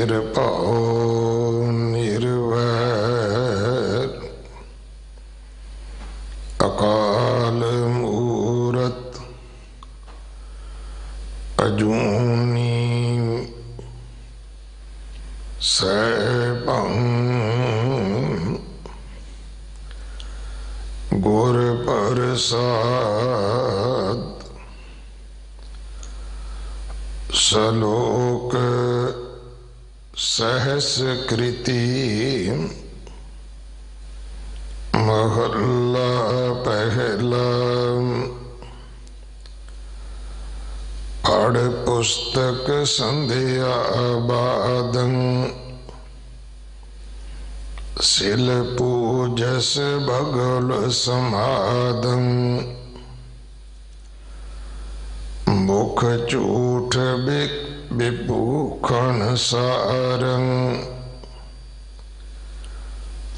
निरपौ निर्वैर अकाल मूरत अजूनी सैभं गुर प्रसाद सलोक सहस कृति महल्ला पहला। पढ़ पुस्तक संध्या बादं सिल पूजस भगल समादं। मुख चूठ विभूषण सारं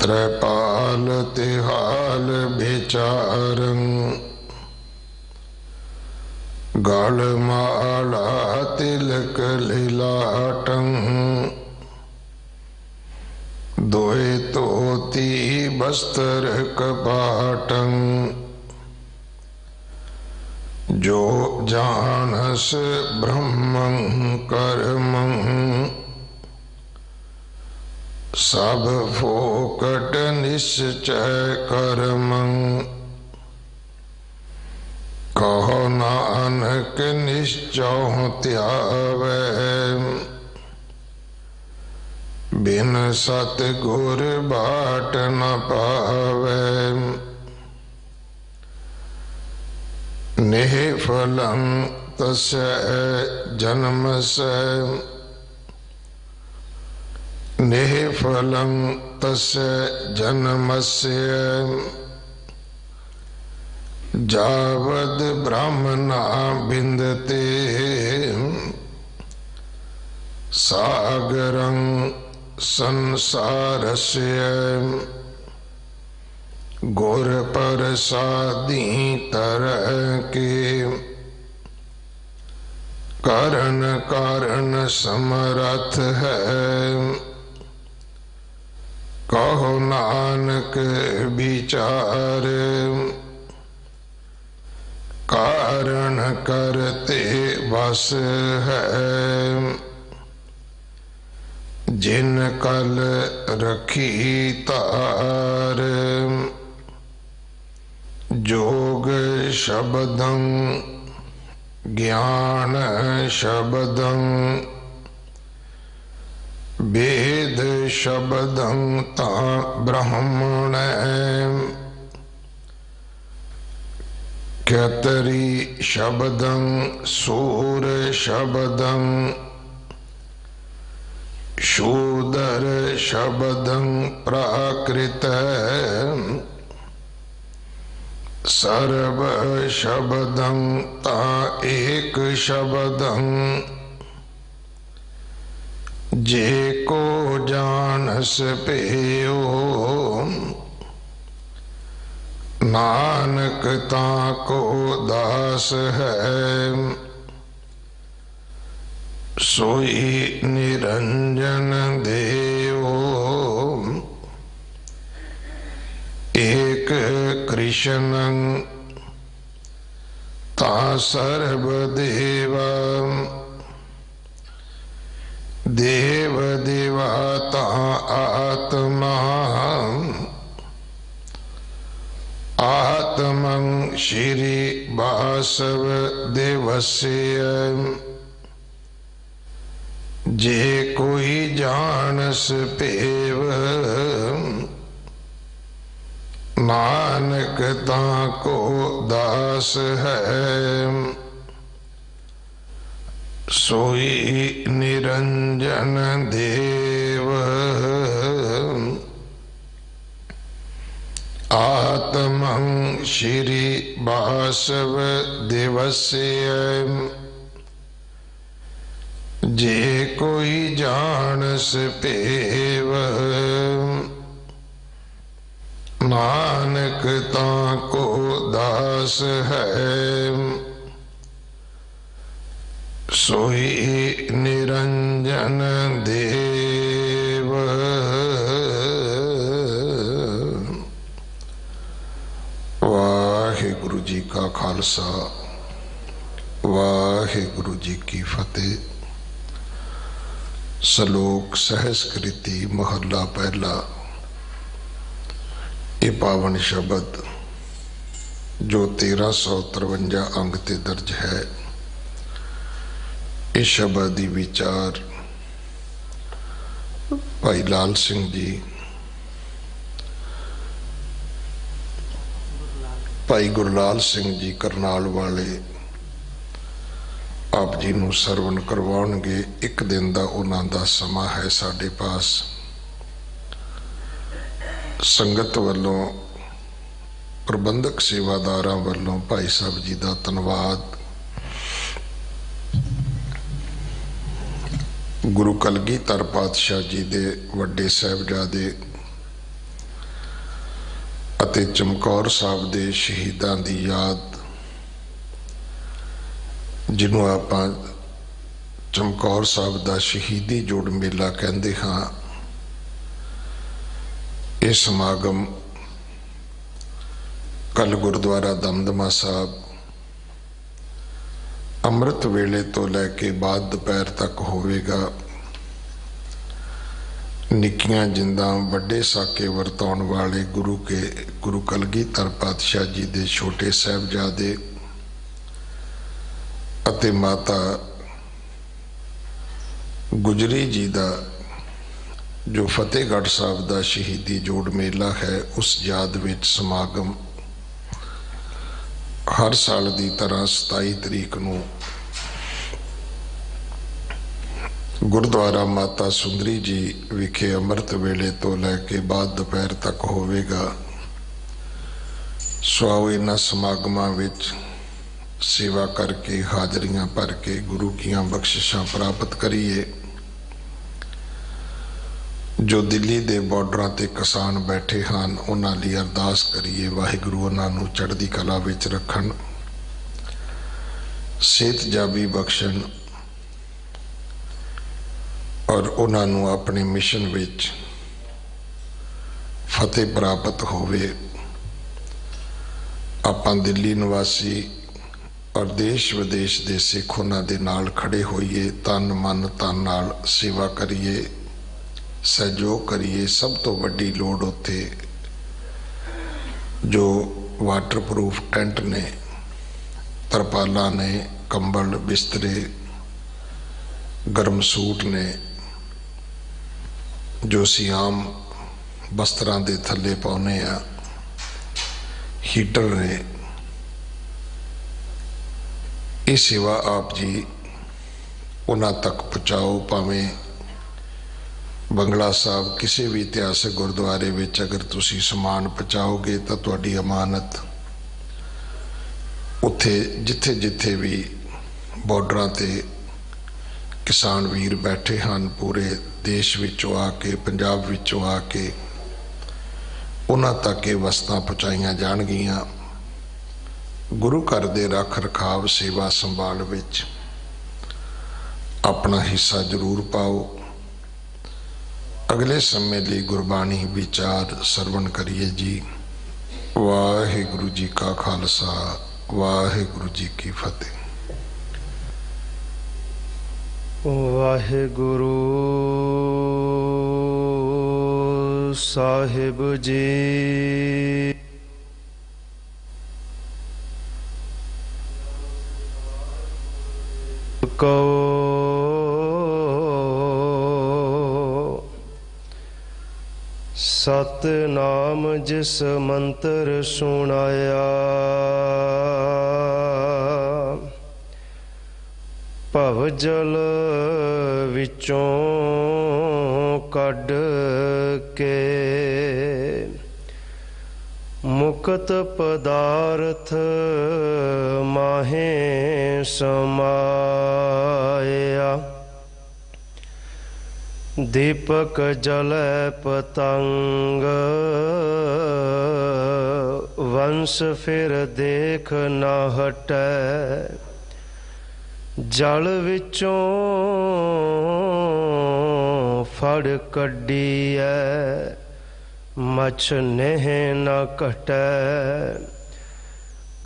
त्रैपाल तिहाल विचारं। गलमाला तिलक लीलाटं दोए तोती बस्तर कपाटं। जो जानस ब्रह्मं कर्मं सब फोकट निश्चय कर्मं। कहो नानक निश्चय त्यावै बिन सतगुर बाट न पावै। निःफलं तस्य जन्मस्य निःफलं तस्य जन्मस्य जावद ब्राह्मणा बिंदते सागरं संसारस्य। गुर प्रसादी तरह के कारण कारण समरथ है। कहो नानक विचार कारण करते बस है। जिन कल रखी तार जोग शब्दं ज्ञान शब्दं वेद शब्दं ता ब्रह्मण। क्षत्री शब्दं सूर शब्दं शूदर शब्दं प्राकृत। सर्व शब्दं ता एक शब्दं जे को जानस पेयो। नानक ताको दास है सोई निरंजन देवो। एक कृष्णं ता सर्वदेवा देव देवाता आत्मा। आत्मं श्री वासव देवस्य जे कोई जानस पेव। नानक ताको दास है सोई निरंजन देव। आत्मं श्री वासव देवस्य जे कोई जानस पेव। नानक ताको दास है सोई निरंजन देव। खालसा वाहिगुरु जी की फतेह। सलोक सहस्कृति महला पहला। ये पावन शब्द जो 1353 अंग ते दर्ज है, इस शब्द की विचार भाई लाल सिंह जी, भाई गुरलाल सिंह जी करनाल वाले आप जी नूं सरवण करवाउणगे। एक दिन का उन्हां दा समा है साडे पास। संगत वालों, प्रबंधक सेवादारां वालों भाई साहब जी का धन्नवाद। गुरु कलगीधर पातशाह जी दे वड्डे साहिबजादे अते चमकौर साहब दे शहीदां दी याद, जिन्हों आपां चमकौर साहब दा शहीदी जोड़ मेला कहंदे हां। यह समागम कल गुरुद्वारा दमदमा साहब अमृत वेले तो लैके बाद दोपहर तक होवेगा। निक्कियां जिंदा वड्डे साके वरताउण वाले गुरु कलगीधर पातशाह जी दे छोटे साहिबजादे अते माता गुजरी जी दा जो फतेहगढ़ साहब दा शहीदी जोड़ मेला है, उस याद विच समागम हर साल की तरह 27 तरीक नूं गुरुद्वारा माता सुंदरी जी विखे अमृत वेले तो लैके बाद दोपहर तक होवेगा। सो आओ इन्हां समागमां विच सेवा करके हाजरियां भर के गुरु कीयां बख्शिशां प्राप्त करिए। जो दिल्ली दे बॉर्डरां ते किसान बैठे हैं, उन्हां लई अरदास करिए वाहिगुरू उन्हां नूं चढ़दी कला विच रखण, सेहतयाबी बख्शण और उन्हां नूं अपने मिशन विच फतेह प्राप्त होवे। आपां दिल्ली निवासी और देश विदेश के सिख उन्हां दे नाल खड़े होइए, तन मन धन नाल सेवा करिए, सहयोग करिए। सब तो वड्डी लोड़ उत्थे जो वाटरप्रूफ टेंट ने, तरपालां ने, कंबल बिस्तरे, गर्म सूट ने, जो असीं आम बस्तरां दे थल्ले पाउने आ, हीटर ने। ये सेवा आप जी उन्हां तक पहुँचाओ। भावें बंगला साहब किसी भी इतिहासक गुरुद्वारे विच अगर तुसी समान पहुँचाओगे तो तुहाडी अमानत उत्थे जिथे जिथे भी बॉर्डरां ते किसान वीर बैठे हैं, पूरे देश विचों आके, पंजाब विचों आके उन्हां तक ये वस्तां पहुँचाईयां जाणगियां। गुरु घर दे रख रखाव सेवा संभाल विच अपना हिस्सा जरूर पाओ। अगले समय लिए गुरबाणी विचार सरवण करिए जी। वाहिगुरु जी का खालसा, वाहिगुरु जी की फतेह। वाहिगुरु साहिब जी। कहो सतनाम जिस मंत्र सुनाया, भवजल विचों कढ के मुक्त पदार्थ माहे समाया। दीपक जलै पतंग वंश फिर देख न हटै। जल विचों फड़ कढीऐ, मछ नेह न घटै।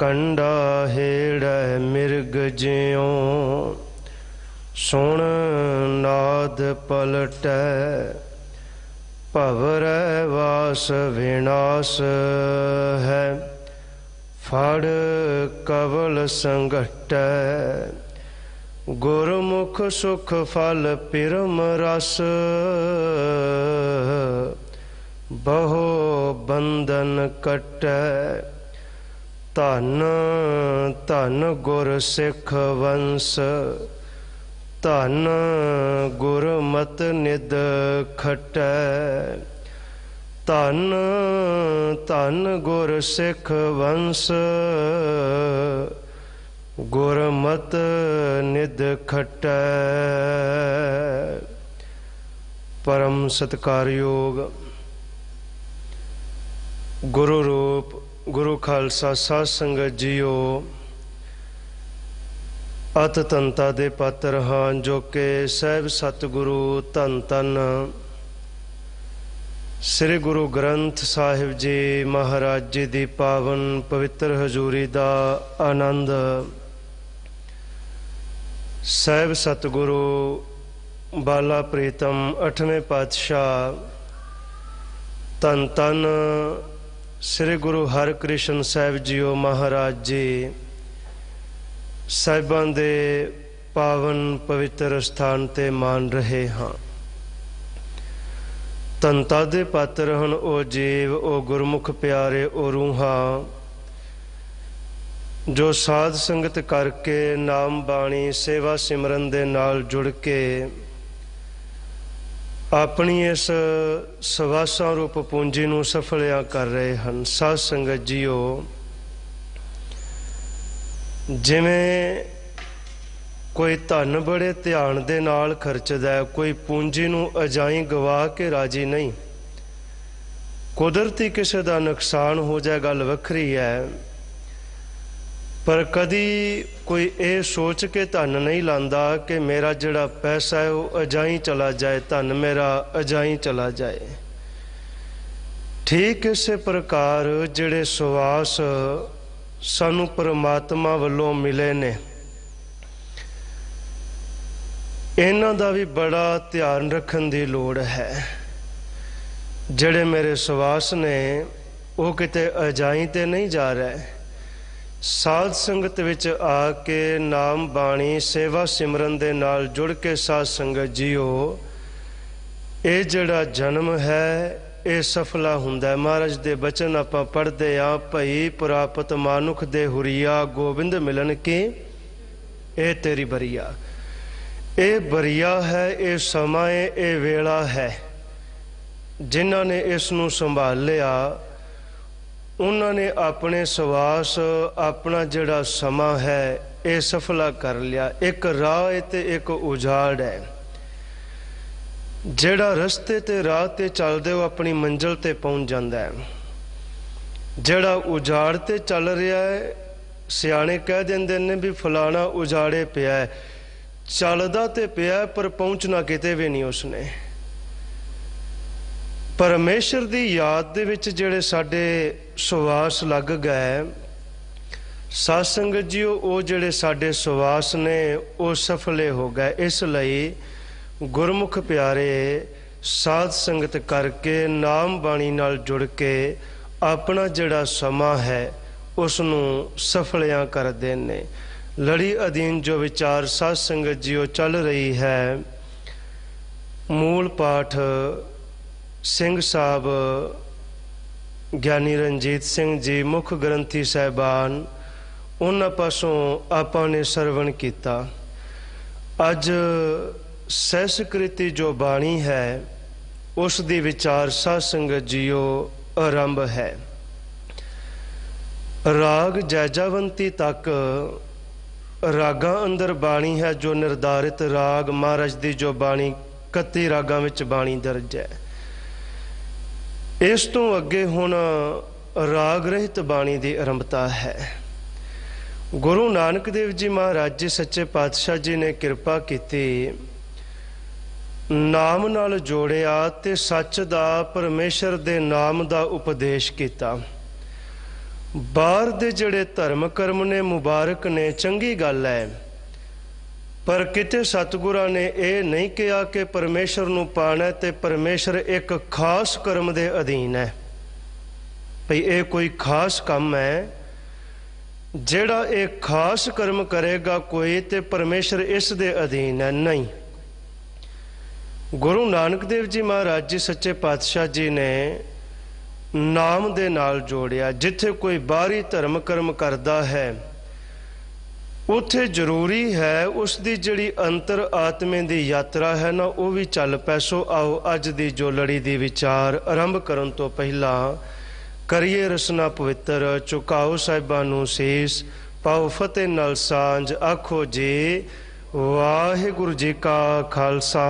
कंडा हेड़ै मिर्ग ज्यों सुन नाद पलटै भवरै वास विनाश है फड़ कवल संगटै गुरमुख सुख फल पिरम रस बहु बंधन कटै धन धन गुर सिख वंश धन गुरमत निद खटै धन धन गुर सिख वंश गुरमत निद खटै। परम सत्कारयोग गुरु रूप गुरु खालसा साध संगत जीओ, अत तंता दे पात्र हाँ जो कि सहब सतगुरु धन धन श्री गुरु ग्रंथ साहिब जी महाराज जी दी पावन पवित्र हजूरी दा आनंद सहब सतगुरु बाला प्रीतम 8वें पातशाह धन धन श्री गुरु हरकृष्ण साहिब जीओ महाराज जी साहिबां दे पावन पवित्र स्थान ते मान रहे हाँ। तंता दे पात्र हन ओ जीव ओ गुरमुख प्यारे ओ रूहां जो साध संगत करके नाम बाणी सेवा सिमरन दे नाल जुड़ के अपनी इस सवासां रूप पूंजी नूं सफलियां कर रहे हैं। साध संगत जीओ, जिवें कोई धन बड़े ध्यान दे नाल खर्चदा है, कोई पूंजी नूं अजाई गवा के राजी नहीं। कुदरती किसी का नुकसान हो जाए गल वखरी है, पर कदी कोई ये सोच के धन नहीं लांदा कि मेरा जिहड़ा पैसा है वह अजाई चला जाए, धन मेरा अजाई चला जाए। ठीक इस प्रकार जिहड़े सुवास सानू परमात्मा वल्लों मिले ने, इन्हां दा भी बड़ा ध्यान रखन दी लोड़ है। जिहड़े मेरे सुवास ने वो किते अजाई ते नहीं जा रहे। साध संगत विच आके नाम बाणी सेवा सिमरन दे नाल जुड़ के साध संगत जीओ, ये जिहड़ा जन्म है ये सफला हुंदा है। महाराज दे बचन आपां पढ़दे आ, भई प्रापत मानुख दे हुरिया गोबिंद मिलन की ए तेरी बरिया। ये बरिया है, ये समा है, ये वेला है। जिन्हां ने इस नूं संभाल लिया उन्होंने अपने सवास अपना जिहड़ा समा है ये सफला कर लिया। एक राह है ते एक उजाड़ है। जिहड़ा रस्ते ते राह ते चलदे वो अपनी मंजिल ते पहुंच जांदा है। जिहड़ा उजाड़ ते चल रहा है, सियाणे कह देंदे ने भी फलाना उजाड़े पिया है, चलदा ते पिया पर पहुंचना किते भी नहीं उसने। परमेश्वर दी याद दे विच जिहड़े साडे सुवास लग गए, साध संगत जीओ, वो जिहड़े साडे सुवास ने वो सफले हो गए। इसलिए गुरमुख प्यारे साध संगत करके नाम बाणी नाल जुड़ के अपना जिहड़ा समा है उसनूं सफलियां करदे ने। लड़ी अधीन जो विचार साध संगत जीओ चल रही है, मूल पाठ सिंह साहब ज्ञानी रंजीत सिंह जी मुख ग्रंथी साहबान उन्हां पासों आपां ने सरवण किया। अज सहस्कृति जो बाणी है उस दी विचार साध संगत जीओ आरंभ है। राग जैजावंती तक रागां अंदर बाणी है जो निर्धारित राग महाराज दी जो बाणी 31 रागां विच बाणी दर्ज है। इस तो अगे हुण राग रहित बाणी की आरंभता है। गुरु नानक देव जी महाराज जी सच्चे पातशाह जी ने कृपा की, नाम नाल जोड़िया ते सच दा परमेश्वर दे नाम दा उपदेश किया। बाहर दे जड़े धर्म कर्म ने मुबारक ने, चंगी गल है, पर किते सतगुरां ने यह नहीं कहा कि परमेश्वर नूं पाना ते परमेश्वर एक खास कर्म दे अधीन है, भई ये कोई खास काम है, जेड़ा एक खास कर्म करेगा कोई ते परमेश्वर इस दे अधीन है। नहीं, गुरु नानक देव जी महाराज जी सच्चे पातशाह जी ने नाम दे नाल जोड़िया। जिथे कोई बाहरी धर्म कर्म करता है उत्थे जरूरी है उसकी जिहड़ी अंतर आत्मे की यात्रा है ना, वो भी चल पैसो। आओ अज दी जो लड़ी दी विचार आरंभ करन तो पहला करिए रसना पवित्र, चुकाओ साहिबां नूं सीस, पाओ फतेह नाल सांझ, आखो जी वाहिगुरु जी का खालसा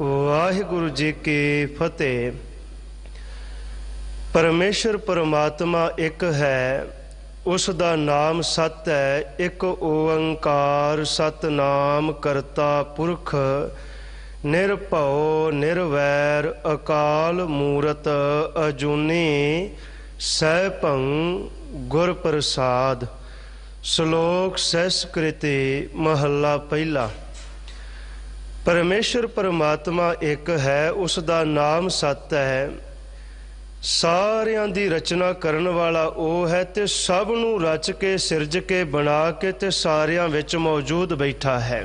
वाहिगुरु जी की फतेह। परमेश्वर परमात्मा एक है, उसका नाम सत है। एक ओंकार सतनाम करता पुरख, निरभਉ निरवैर अकाल मूरत अजूनी, सैभं गुर प्रसाद। श्लोक संस्कृति महला पहला। परमेश्वर परमात्मा एक है, उसका नाम सत है। सारियां दी रचना करन वाला वो है, ते सब नूं रच के सिरज के बना के ते सारियां विच मौजूद बैठा है।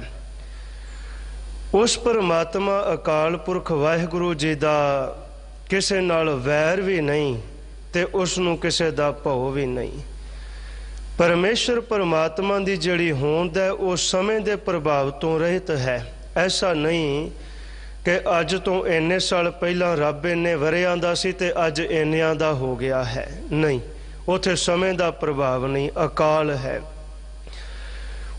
उस परमात्मा अकाल पुरख वाहिगुरु जी दा किसे नाल वैर भी नहीं ते उस नूं किसे दा भौ भी नहीं। परमेश्वर परमात्मा दी जिहड़ी होंद है वो समय दे प्रभाव तो रहित है। ऐसा नहीं कि अज तो इन्ने साल पहला रब इन्ने वरियां दा सी ते अज इन्नियां दा हो गया है, नहीं, उथे समय दा प्रभाव नहीं, अकाल है।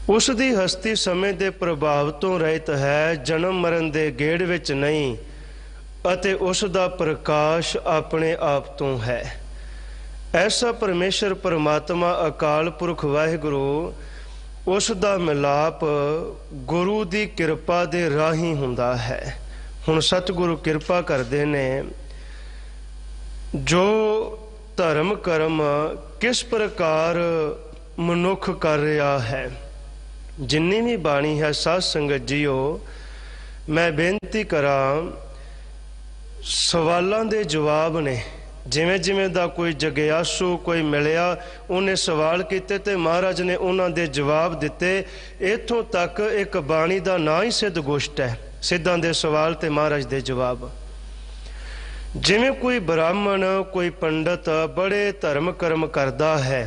उसकी हस्ती समय दे प्रभाव तो रहित है, जन्म मरण दे गेड़ विच नहीं, अते उसका प्रकाश अपने आप तो है। ऐसा परमेश्वर परमात्मा अकाल पुरख वाहिगुरु, उसका मिलाप गुरु की किरपा दे राही हुंदा है। हुण सतगुरु किरपा करते ने, जो धर्म कर्म किस प्रकार मनुख कर रहा है। जिन्नी भी बाणी है साध संगत जीओ, मैं बेनती करा, सवालों के जवाब ने, जिमें जिमें दा कोई जगियासू कोई मिलिया उन्हें सवाल किते ते महाराज ने उन्होंने दे जवाब दिते। इथों तक एक बाणी का ना ही सिद्ध गोष्ठ है, सिद्धां दे सवाल ते महाराज दे जवाब। जिमें कोई ब्राह्मण कोई पंडित बड़े धर्म कर्म करता है,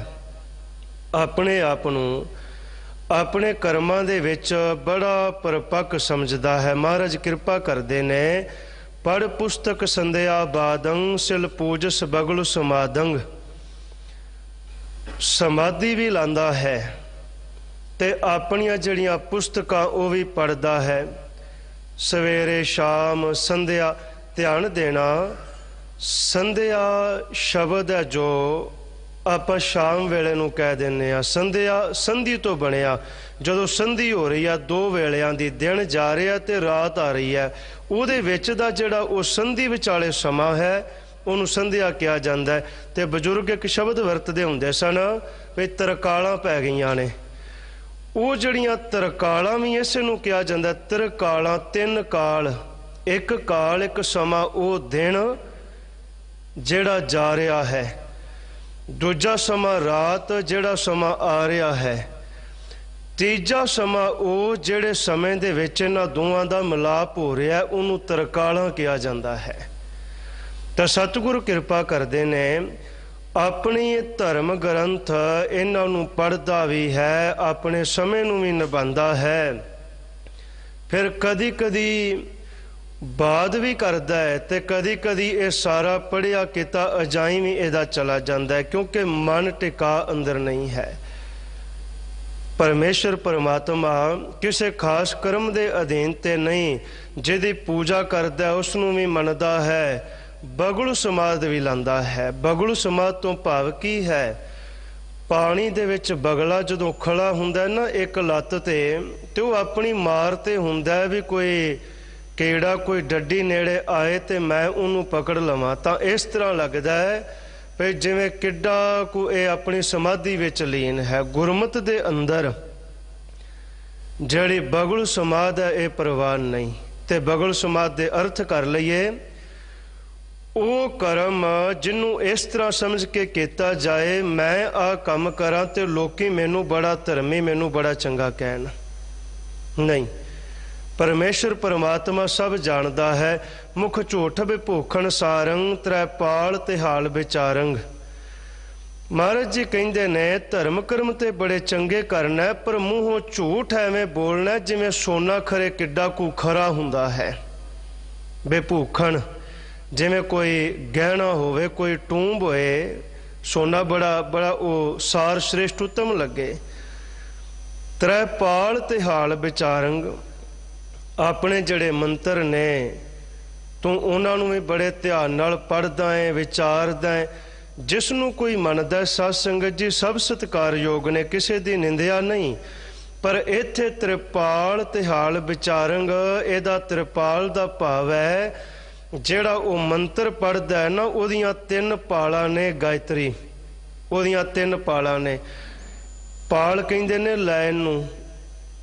अपने आप नूं अपने कर्मां दे विच बड़ा परपक्क समझदा है। महाराज कृपा करदे ने, पढ़ पुस्तक संध्या बादंग, सिल पूजस बगल समादंग। समाधि भी लांदा है ते अपनियां जड़ियां पुस्तकां वो भी पढ़दा है। सवेरे शाम संध्या ध्यान देना। संध्या शब्द है जो ਆਪਾਂ शाम वेले नूं कह दिंदे आ। संध्या संधि तो बनिया, जदों संधि हो रही है दो वेलियां दी, दिन जा रहा ते रात आ रही है, उहदे विच दा जिहड़ा वो संधि विचाले समा है उहनूं संध्या कहा जांदा है। ते बजुर्ग एक शब्द वरतदे हुंदे सन भी तरकालां पै गईयां ने। वो जड़ियां तरकालां भी इस नूं कहा जांदा है। तरकालां तीन काल, एक काल एक समा वो दिन जिहड़ा जा रहा है, दूजा समा रात जिहड़ा समा आ रहा है, तीजा समा वो जिहड़े समय दे विच इन्हां दोवां दा मिलाप हो रहा है उहनूं तरकालां कहा जांदा है। तो सतगुरु कृपा करदे ने, अपनी धर्म ग्रंथ इन्हां नूं पढ़दा भी है, अपने समय नूं भी निभांदा है, फिर कदी कदी बाद भी करता है ते कदी कदी ये सारा पढ़िया किता अजाई भी इहदा चला जाता है, क्योंकि मन टिका अंदर नहीं है। परमेश्वर परमात्मा किसी खास कर्म के अधीन ते नहीं, जिहदी पूजा करता है उसनूं भी मनदा है, बगलू समाध भी लांदा है। बगलू समाध तो भाव की है, पानी दे विच बगला जदों खड़ा हुंदा ना एक लत्त ते वो अपनी मार ते हुंदा है भी कोई केड़ा कोई डड्डी नेड़े आए तो मैं उन्होंने पकड़ लवां। तो इस तरह लगता है ਭਈ ਜਿਵੇਂ ਕਿੱਡਾ ਕੁ ਇਹ ਆਪਣੀ ਸਮਾਧੀ ਵਿੱਚ ਲੀਨ ਹੈ। ਗੁਰਮਤਿ ਦੇ ਅੰਦਰ ਜਿਹੜੀ ਬਗਲ ਸਮਾਧ ਹੈ ਇਹ ਪ੍ਰਵਾਨ ਨਹੀਂ। ਤੇ ਬਗਲ ਸਮਾਧ ਦੇ ਅਰਥ ਕਰ ਲਈਏ, ਉਹ ਕਰਮ ਜਿਹਨੂੰ ਇਸ ਤਰ੍ਹਾਂ ਸਮਝ ਕੇ ਕੀਤਾ ਜਾਏ ਮੈਂ ਆ ਕੰਮ ਕਰਾਂ ਤੇ ਲੋਕੀ ਮੈਨੂੰ ਬੜਾ ਧਰਮੀ, ਮੈਨੂੰ ਬੜਾ ਚੰਗਾ ਕਹਿਣ। ਨਹੀਂ, ਪਰਮੇਸ਼ਰ ਪਰਮਾਤਮਾ ਸਭ ਜਾਣਦਾ ਹੈ। ਮੁਖ ਝੂਠ ਵਿਭੂਖਣ ਸਾਰੰਗ, ਤ੍ਰੈ ਪਾਲ ਤੇ ਹਾਲ ਵਿਚਾਰੰਗ। ਮਹਾਰਾਜ ਜੀ ਕਹਿੰਦੇ ਨੇ ਧਰਮ ਕਰਮ ਤੇ ਬੜੇ ਚੰਗੇ ਕਰਨਾ, ਪਰ ਮੂੰਹੋਂ ਝੂਠ ਐਵੇਂ ਬੋਲਣਾ ਜਿਵੇਂ ਸੋਨਾ ਖਰੇ ਕਿੱਡਾ ਕੁ ਖਰਾ ਹੁੰਦਾ ਹੈ। ਵਿਭੂਖਣ ਜਿਵੇਂ ਕੋਈ ਗਹਿਣਾ ਹੋਵੇ, ਕੋਈ ਟੂੰਬ ਹੋਏ, ਸੋਨਾ ਬੜਾ ਉਹ ਸਾਰ ਸ੍ਰੇਸ਼ਟ ਉੱਤਮ ਲੱਗੇ। ਤ੍ਰੈ ਪਾਲ ਤੇ ਹਾਲ ਵਿਚਾਰੰਗ, ਆਪਣੇ ਜਿਹੜੇ ਮੰਤਰ ਨੇ ਤੂੰ ਉਹਨਾਂ ਨੂੰ ਵੀ ਬੜੇ ਧਿਆਨ ਨਾਲ ਪੜ੍ਹਦਾ ਹੈ, ਵਿਚਾਰਦਾ ਹੈ। ਜਿਸ ਨੂੰ ਕੋਈ ਮੰਨਦਾ, ਸਾਧ ਸੰਗਤ ਜੀ ਸਭ ਸਤਿਕਾਰਯੋਗ ਨੇ, ਕਿਸੇ ਦੀ ਨਿੰਦਿਆ ਨਹੀਂ। ਪਰ ਇੱਥੇ ਤ੍ਰਿਪਾਲ ਤੇ ਹਾਲ ਵਿਚਾਰੰਗ, ਇਹਦਾ ਤ੍ਰਿਪਾਲ ਦਾ ਭਾਵ ਹੈ ਜਿਹੜਾ ਉਹ ਮੰਤਰ ਪੜ੍ਹਦਾ ਹੈ ਨਾ, ਉਹਦੀਆਂ 3 ਪਾਲਾਂ ਨੇ। ਗਾਇਤਰੀ ਉਹਦੀਆਂ 3 ਪਾਲਾਂ ਨੇ। ਪਾਲ ਕਹਿੰਦੇ ਨੇ ਲਾਈਨ ਨੂੰ।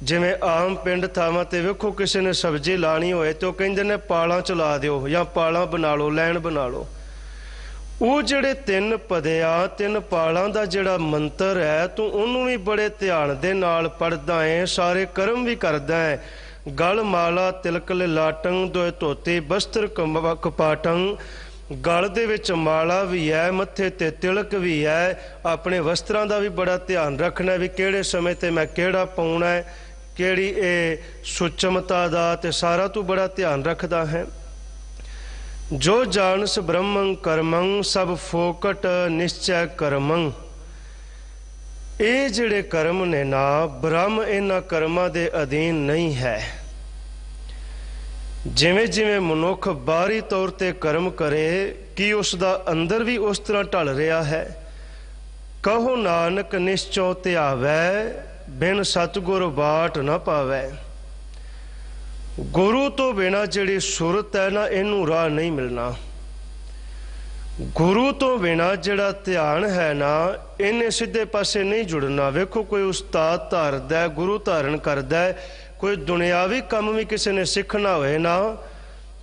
ਜਿਵੇਂ ਆਮ ਪਿੰਡ ਥਾਵਾਂ ਤੇ ਵੇਖੋ ਕਿਸੇ ਨੇ ਸਬਜ਼ੀ ਲਾਣੀ ਹੋਏ ਤੇ ਉਹ ਕਹਿੰਦੇ ਨੇ ਪਾਲਾਂ ਚਲਾ ਦਿਓ ਜਾਂ ਪਾਲਾਂ ਬਣਾ ਲਓ, ਲਾਈਨ ਬਣਾ ਲਓ। ਉਹ ਜਿਹੜੇ 3 ਪਦਿਆ 3 ਪਾਲਾਂ ਦਾ ਜਿਹੜਾ ਮੰਤਰ ਹੈ, ਤੂੰ ਉਹਨੂੰ ਵੀ ਬੜੇ ਧਿਆਨ ਦੇ ਨਾਲ ਪੜ੍ਹਦਾ ਹੈ, ਸਾਰੇ ਕਰਮ ਵੀ ਕਰਦਾ ਹੈ। ਗਲ ਮਾਲਾ ਤਿਲਕ ਲਾਟੰ, ਦੋਏ ਧੋਤੀ ਬਸਤਰ ਕਪਾਟੰ। ਗਲ ਦੇ ਵਿੱਚ ਮਾਲਾ ਵੀ ਹੈ, ਮੱਥੇ ਤੇ ਤਿਲਕ ਵੀ ਹੈ। ਆਪਣੇ ਵਸਤਰਾਂ ਦਾ ਵੀ ਬੜਾ ਧਿਆਨ ਰੱਖਣਾ ਵੀ ਕਿਹੜੇ ਸਮੇਂ ਤੇ ਮੈਂ ਕਿਹੜਾ ਪਾਉਣਾ ਹੈ, ਕਿਹੜੀ ਇਹ ਸੁਚਮਤਾ ਦਾ, ਤੇ ਸਾਰਾ ਤੂੰ ਬੜਾ ਧਿਆਨ ਰੱਖਦਾ ਹੈ। ਜੋ ਜਾਣਸ ਬ੍ਰਹਮੰ ਕਰਮੰ, ਸਭ ਫੋਕਟ ਨਿਸ਼ਚੈ ਕਰਮੰ। ਇਹ ਜਿਹੜੇ ਕਰਮ ਨੇ ਨਾ, ਬ੍ਰਹਮ ਇਹਨਾਂ ਕਰਮਾਂ ਦੇ ਅਧੀਨ ਨਹੀਂ ਹੈ। ਜਿਵੇਂ ਜਿਵੇਂ ਮਨੁੱਖ ਬਾਹਰੀ ਤੌਰ ਤੇ ਕਰਮ ਕਰੇ, ਕੀ ਉਸ ਦਾ ਅੰਦਰ ਵੀ ਉਸ ਤਰ੍ਹਾਂ ਢਲ ਰਿਹਾ ਹੈ? ਕਹੋ ਨਾਨਕ ਨਿਸ਼ਚੋ ਧਿਆਵੈ, ਬਿਨ ਸਤਿਗੁਰ ਬਾਟ ਨਾ ਪਾਵੈ। ਗੁਰੂ ਤੋਂ ਬਿਨਾਂ ਜਿਹੜੀ ਸੁਰਤ ਹੈ ਨਾ, ਇਹਨੂੰ ਰਾਹ ਨਹੀਂ ਮਿਲਣਾ। ਗੁਰੂ ਤੋਂ ਬਿਨਾਂ ਜਿਹੜਾ ਧਿਆਨ ਹੈ ਨਾ, ਇਹਨੇ ਸਿੱਧੇ ਪਾਸੇ ਨਹੀਂ ਜੁੜਨਾ। ਵੇਖੋ ਕੋਈ ਉਸਤਾਦ ਧਾਰਦਾ, ਗੁਰੂ ਧਾਰਨ ਕਰਦਾ, ਕੋਈ ਦੁਨਿਆਵੀ ਕੰਮ ਵੀ ਕਿਸੇ ਨੇ ਸਿੱਖਣਾ ਹੋਏ ਨਾ,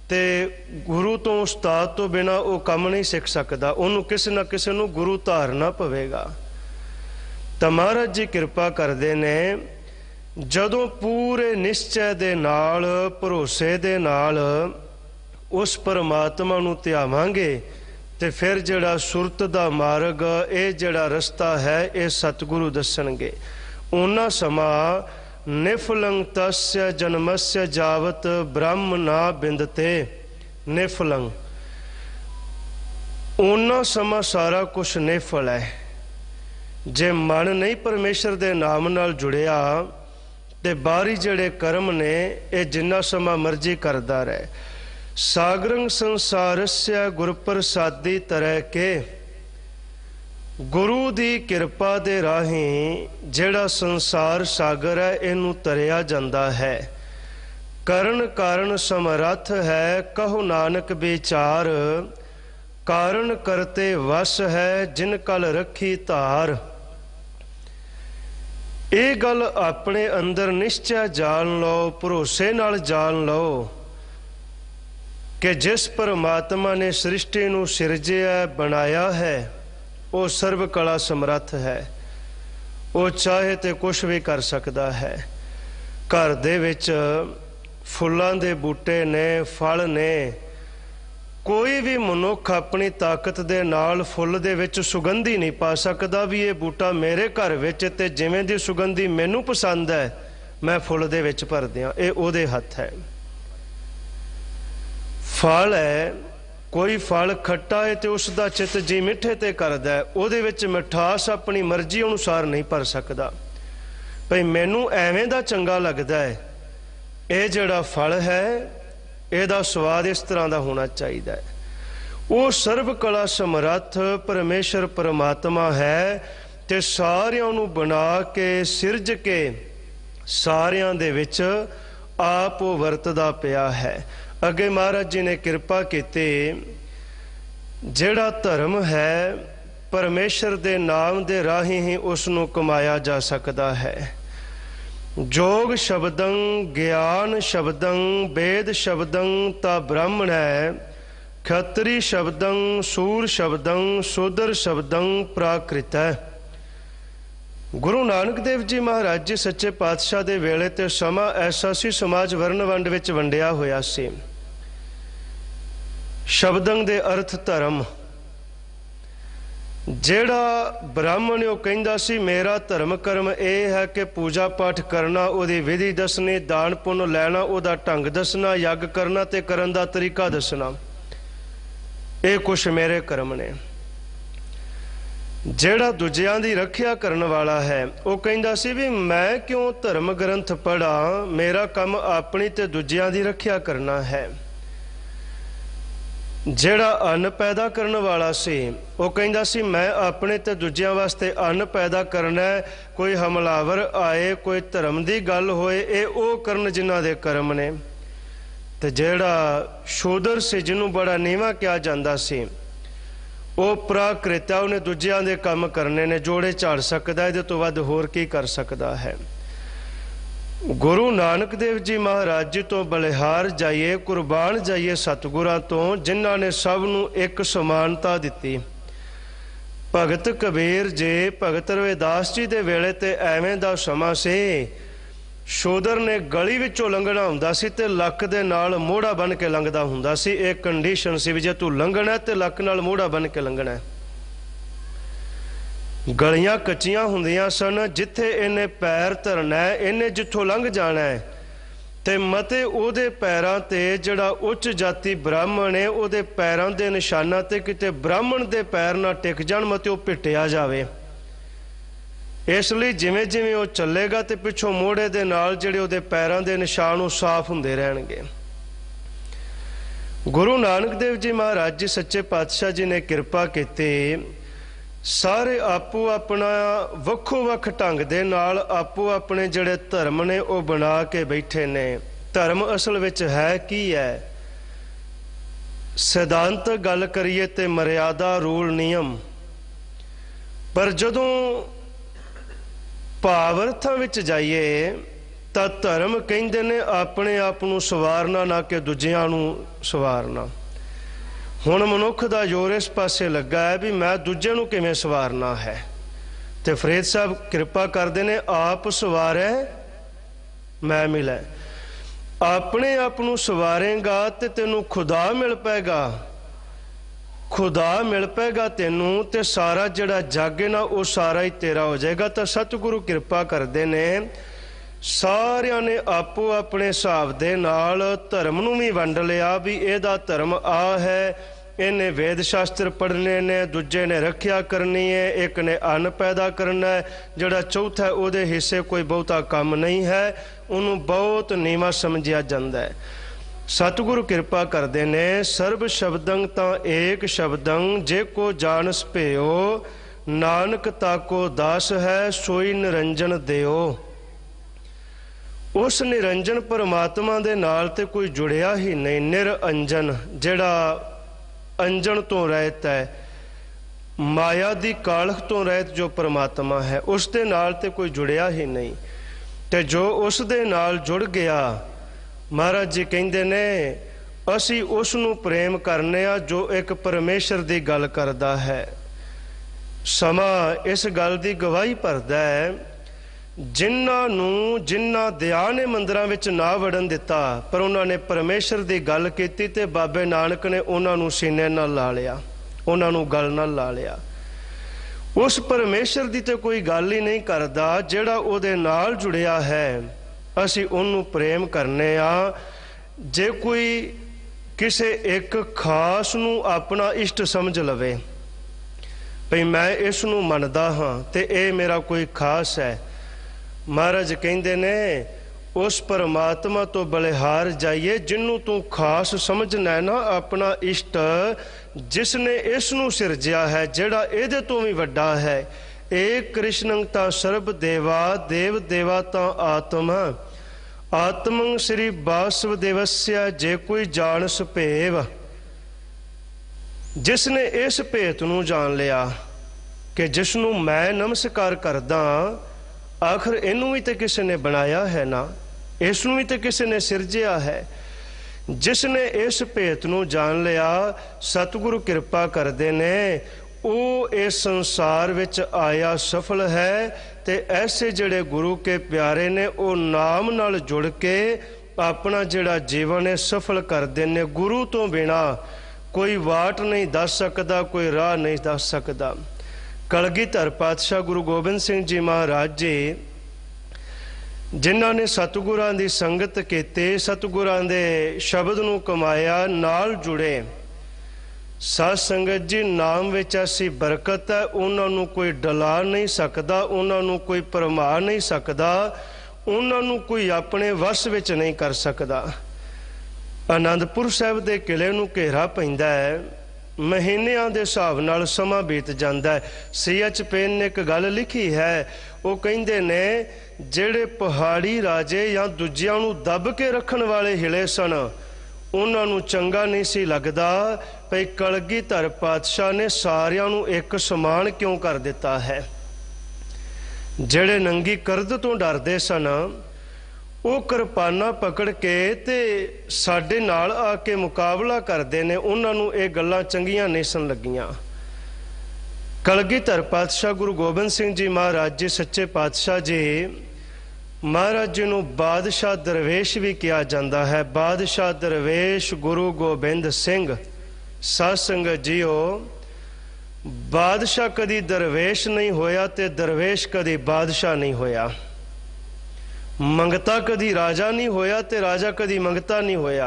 ਤੇ ਗੁਰੂ ਤੋਂ ਉਸਤਾਦ ਤੋਂ ਬਿਨਾਂ ਉਹ ਕੰਮ ਨਹੀਂ ਸਿੱਖ ਸਕਦਾ। ਉਹਨੂੰ ਕਿਸੇ ਨਾ ਕਿਸੇ ਨੂੰ ਗੁਰੂ ਧਾਰਨਾ ਪਵੇਗਾ। ਤਾਂ ਮਹਾਰਾਜ ਜੀ ਕਿਰਪਾ ਕਰਦੇ ਨੇ, ਜਦੋਂ ਪੂਰੇ ਨਿਸ਼ਚੈ ਦੇ ਨਾਲ, ਭਰੋਸੇ ਦੇ ਨਾਲ ਉਸ ਪਰਮਾਤਮਾ ਨੂੰ ਧਿਆਵਾਂਗੇ, ਤੇ ਫਿਰ ਜਿਹੜਾ ਸੁਰਤ ਦਾ ਮਾਰਗ, ਇਹ ਜਿਹੜਾ ਰਸਤਾ ਹੈ, ਇਹ ਸਤਿਗੁਰੂ ਦੱਸਣਗੇ। ਉਹਨਾਂ ਸਮਾਂ ਨਿਫਲੰ ਤਸਯ ਜਨਮਸਯ ਜਾਵਤ ਬ੍ਰਹਮ ਨਾ ਬਿੰਦਤੇ। ਨਿਫਲੰ, ਉਹਨਾਂ ਸਮਾਂ ਸਾਰਾ ਕੁਛ ਨਿਫਲ ਹੈ। ਜੇ ਮਨ ਨਹੀਂ ਪਰਮੇਸ਼ਰ ਦੇ ਨਾਮ ਨਾਲ ਜੁੜਿਆ, ਤੇ ਬਾਹਰੀ ਜਿਹੜੇ ਕਰਮ ਨੇ ਇਹ ਜਿੰਨਾ ਸਮਾਂ ਮਰਜ਼ੀ ਕਰਦਾ ਰਹੇ। ਸਾਗਰੰ ਸੰਸਾਰਸਯ ਗੁਰ ਪ੍ਰਸਾਦੀ ਤਰੈ ਕੇ। ਗੁਰੂ ਦੀ ਕਿਰਪਾ ਦੇ ਰਾਹੀਂ ਜਿਹੜਾ ਸੰਸਾਰ ਸਾਗਰ ਹੈ, ਇਹਨੂੰ ਤਰਿਆ ਜਾਂਦਾ ਹੈ। ਕਰਨ ਕਾਰਨ ਸਮਰੱਥ ਹੈ, ਕਹੋ ਨਾਨਕ ਵਿਚਾਰ। ਕਾਰਨ ਕਰਤੇ ਵਸ ਹੈ, ਜਿਨ ਕਲ ਰੱਖੀ ਧਾਰ। ਇਹ ਗੱਲ ਆਪਣੇ ਅੰਦਰ ਨਿਸ਼ਚੈ ਜਾਣ ਲਓ, ਭਰੋਸੇ ਨਾਲ ਜਾਣ ਲਓ ਕਿ ਜਿਸ ਪਰਮਾਤਮਾ ਨੇ ਸ੍ਰਿਸ਼ਟੀ ਨੂੰ ਸਿਰਜਿਆ, ਬਣਾਇਆ ਹੈ, ਉਹ ਸਰਬ ਕਲਾ ਸਮਰੱਥ ਹੈ। ਉਹ ਚਾਹੇ ਤੇ ਕੁਛ ਵੀ ਕਰ ਸਕਦਾ ਹੈ। ਘਰ ਦੇ ਵਿੱਚ ਫੁੱਲਾਂ ਦੇ ਬੂਟੇ ਨੇ, ਫਲ ਨੇ। ਕੋਈ ਵੀ ਮਨੁੱਖ ਆਪਣੀ ਤਾਕਤ ਦੇ ਨਾਲ ਫੁੱਲ ਦੇ ਵਿੱਚ ਸੁਗੰਧੀ ਨਹੀਂ ਪਾ ਸਕਦਾ ਵੀ ਇਹ ਬੂਟਾ ਮੇਰੇ ਘਰ ਵਿੱਚ ਤੇ ਜਿਵੇਂ ਦੀ ਸੁਗੰਧੀ ਮੈਨੂੰ ਪਸੰਦ ਹੈ, ਮੈਂ ਫੁੱਲ ਦੇ ਵਿੱਚ ਭਰ ਦਿਆਂ। ਇਹ ਉਹਦੇ ਹੱਥ ਹੈ। ਫਲ ਹੈ, ਕੋਈ ਫਲ ਖੱਟਾ ਹੈ ਤੇ ਉਸ ਦਾ ਚਿੱਤ ਜੀ ਮਿੱਠੇ ਤੇ ਕਰਦਾ ਹੈ, ਉਹਦੇ ਵਿੱਚ ਮਿਠਾਸ ਆਪਣੀ ਮਰਜ਼ੀ ਅਨੁਸਾਰ ਨਹੀਂ ਭਰ ਸਕਦਾ। ਭਈ ਮੈਨੂੰ ਐਵੇਂ ਦਾ ਚੰਗਾ ਲੱਗਦਾ ਹੈ, ਇਹ ਜਿਹੜਾ ਫਲ ਹੈ ਇਹਦਾ ਸਵਾਦ ਇਸ ਤਰ੍ਹਾਂ ਦਾ ਹੋਣਾ ਚਾਹੀਦਾ ਹੈ। ਉਹ ਸਰਬ ਕਲਾ ਸਮਰੱਥ ਪਰਮੇਸ਼ਰ ਪਰਮਾਤਮਾ ਹੈ, ਤੇ ਸਾਰਿਆਂ ਨੂੰ ਬਣਾ ਕੇ ਸਿਰਜ ਕੇ ਸਾਰਿਆਂ ਦੇ ਵਿੱਚ ਆਪ ਉਹ ਵਰਤਦਾ ਪਿਆ ਹੈ। ਅੱਗੇ ਮਹਾਰਾਜ ਜੀ ਨੇ ਕਿਰਪਾ ਕੀਤੀ, ਜਿਹੜਾ ਧਰਮ ਹੈ परमेश्वर दे नाम दे राही ही उसनू कमाया जा सकता है। जोग शब्दं ज्ञान शब्दं वेद शब्दं ता ब्राह्मण है, खत्री शब्दं सूर शब्दं शूद्र शब्दं प्राकृत है। गुरु नानक देव जी महाराज जी सच्चे पातशाह दे वेले ते समा ऐसा सी, समाज वर्ण वंड विच वंडिया होया सी। शब्दं दे अर्थ धर्म। जेड़ा ब्राह्मण वो कहंदा सी मेरा धर्म कर्म यह है कि पूजा पाठ करना, उहदी विधि दसनी, दान पुण्य लैना, उहदा ढंग दसना, यज्ञ करना ते करन दा तरीका दसना, ये कुछ मेरे कर्म ने। जेड़ा दूजियां दी रखिया करन वाला है वो कहंदा सी भी मैं क्यों धर्म ग्रंथ पढ़ा, मेरा काम अपनी ते दूजियां दी रखिया करना है। जेड़ा अन्न पैदा करने वाला सी वो कहंदा सी मैं अपने ते दूजियां वास्ते अन्न पैदा करना है। कोई हमलावर आए, कोई धर्म की गल होए, ये वो करन जिन्हां दे कर्म ने। ते जेड़ा शूदर सी जिन्हों बड़ा नीवा किया जांदा सी वो प्राकृत है, उन्हें दूजियां दे काम करने ने, जोड़े झाड़ सकदा है, इहदे तो वध होर की कर सकदा है। गुरु नानक देव जी महाराज जी तो बलिहार जाइए, कुर्बान जाइए सतगुरां तो जिन्हां ने सब नूं एक समानता दिती। भगत कबीर जी, भगत रविदास जी दे वेले ते एवें दा समा सी, शूदर ने गली विचों लंघना हुंदा सी ते लक दे नाल मोढ़ा बन के लंघदा हुंदा सी। एक कंडीशन सी भी जे तू लंघना ते लक नाल मोढ़ा बन के लंघना है। गलियां कच्चियां हुंदियां सन, जिथे इन्हें पैर धरना है, इन्हें जिथों लंघ जाना है ते मते ओहदे पैरां ते जिहड़ा उच्च जाति ब्राह्मण है ओहदे पैरां दे निशानां ते किते ब्राह्मण दे पैर ना टिक जाण, मते ओह पिटिया जावे। इसलिए जिवें जिवें वो चलेगा तो पिछों मोड़े दे नाल जिहड़े उहदे पैरां दे निशान वो साफ हुंदे रहणगे। गुरु नानक देव जी महाराज जी सच्चे पातशाह जी ने किरपा कीती, सारे आपो अपना वक्खो वख ढंग दे नाल आपो अपने जिहड़े धर्म ने वो बना के बैठे ने। धर्म असल विच है की है? सिद्धांत गल करिए ते मर्यादा, रूल, नियम। पर जदों भावर्थां विच जाइए तां धर्म कहिंदे ने अपने आप नूं सवारना, ना कि दूजियां नूं सवारना। हुण मनुख दा जोर इस पासे लगा है भी मैं दूजे नूं किवें सवारना है, ते फरीद साहब किरपा करदे ने आप सवारै मैं मिलै। अपने आप नूं सवारेगा ते तैनूं खुदा मिल पैगा, खुदा मिल पैगा तेनू ते सारा जिहड़ा जग है ना वो सारा ही तेरा हो जाएगा। तो सतगुरु किरपा करते ने, सारियां ने आपो अपने हिसाब दे नाल धर्म नूं भी वंड लिया भी इहदा धर्म आ है, इन्हें वेद शास्त्र पढ़ने ने, दूजे ने रखिया करनी है, एक ने अन्न पैदा करना है, जिहड़ा चौथा है उहदे हिस्से कोई बहुता काम नहीं है, उन्होंने बहुत नीवा समझिया जाता है। सतगुरु किरपा करते ने, सर्ब शब्दं तां एक शब्दं जे को जानस भयो, नानक ताको दास है सोई निरंजन देओ। उस निरंजन परमात्मा दे नाल ते कोई जुड़िया ही नहीं। निरंजन जिहड़ा अंजन तो रहत है, माया दी कालख तो रहत जो परमात्मा है, उस दे नाल ते कोई जुड़िया ही नहीं। ते जो उस दे नाल जुड़ गया, महाराज जी कहते ने असी उस नूं प्रेम करने आ जो एक परमेश्वर की गल करदा है। समा इस गल की गवाही भरदा है, जिन्ना दया ने मंदिरां विच ना वड़न दिता पर उन्होंने परमेश्वर की गल कीती ते बाबे नानक ने उन्होंने सीने नाल ला लिया, उन्होंने गल नाल ला लिया। उस परमेश्वर की तो कोई गल ही नहीं करदा, जिहड़ा उहदे नाल जुड़िया है असी उन्होंने प्रेम करने आ। जे कोई किसे एक खास नूं अपना इष्ट समझ लवे भई मैं इस नूं मनदा हाँ ते ये मेरा कोई खास है, महाराज कहंदे ने उस परमात्मा तो बलिहार जाइए जिन्हों तू खास समझना है ना अपना इष्ट, जिसने इस नूं सिरजिया है, जिहड़ा इहदे तो भी वड्डा है। एक कृष्णं ता सर्ब देवा, देव देवा ता आत्मा, आत्मं श्री वासुदेवस्य जे कोई जानस भेव। जिसने इस भेत नूं जान लिया कि जिसनों मैं नमस्कार करदा आखिर इनू भी तो किसी ने बनाया है ना, इसनू भी तो किसी ने सिरजिया है। जिसने इस भेत नू जान लिया सतगुरु कृपा करते ने वो इस संसार विच आया सफल है। ते ऐसे जड़े गुरु के प्यारे ने वो नाम नाल जुड़ के अपना जड़ा जीवन है सफल करते ने। गुरु तो बिना कोई वाट नहीं दस सकता, कोई राह नहीं दस सकता। कलगीधर पातशाह गुरु गोबिंद सिंह जी महाराज जी जिन्हों ने सतगुरां दी संगत कीती, सतगुरां दे शब्द नू कमाया, नाल जुड़े। साध संगत जी नाम विच ऐसी बरकत है, उन्होंने कोई डला नहीं सकता, उन्होंने कोई भरमा नहीं सकता, उन्होंने कोई अपने वश विच नहीं कर सकता। आनंदपुर साहिब दे किले नू घेरा पैंदा है, महीनिਆਂ ਦੇ ਹਿਸਾਬ ਨਾਲ ਸਮਾਂ ਬੀਤ ਜਾਂਦਾ ਹੈ। CH पेन ने एक गल लिखी है, वो ਕਹਿੰਦੇ ਨੇ ਜਿਹੜੇ ਪਹਾੜੀ ਰਾਜੇ ਜਾਂ ਦੂਜਿਆਂ ਨੂੰ ਦੱਬ ਕੇ ਰੱਖਣ ਵਾਲੇ ਹਿਲੇ ਸਨ ਉਹਨਾਂ ਨੂੰ ਚੰਗਾ ਨਹੀਂ ਸੀ ਲੱਗਦਾ ਭਈ ਕਲਗੀਧਰ ਪਾਤਸ਼ਾਹ ਨੇ ਸਾਰਿਆਂ ਨੂੰ ਇੱਕ ਸਮਾਨ ਕਿਉਂ ਕਰ ਦਿੱਤਾ ਹੈ। ਜਿਹੜੇ ਨੰਗੀ ਕਰਦ ਤੋਂ ਡਰਦੇ ਸਨ ਉਹ ਕਿਰਪਾਨਾਂ पकड़ के ते साडे नाल आके मुकाबला करते ने, उन्होंने ये गल्लां चंगियां नहीं सन लगियां। कलगीधर पातशाह गुरु गोबिंद सिंह जी महाराज जी सच्चे पातशाह जी महाराज जी नूं बादशाह दरवेश भी कहा जाता है। बादशाह दरवेश गुरु गोबिंद सिंह। साध संगत जीओ बादशाह कदी दरवेश नहीं होया ते दरवेश कदी बादशाह नहीं होया। मंगता कदी राजा नहीं होया ते राजा कदी मंगता नहीं होया।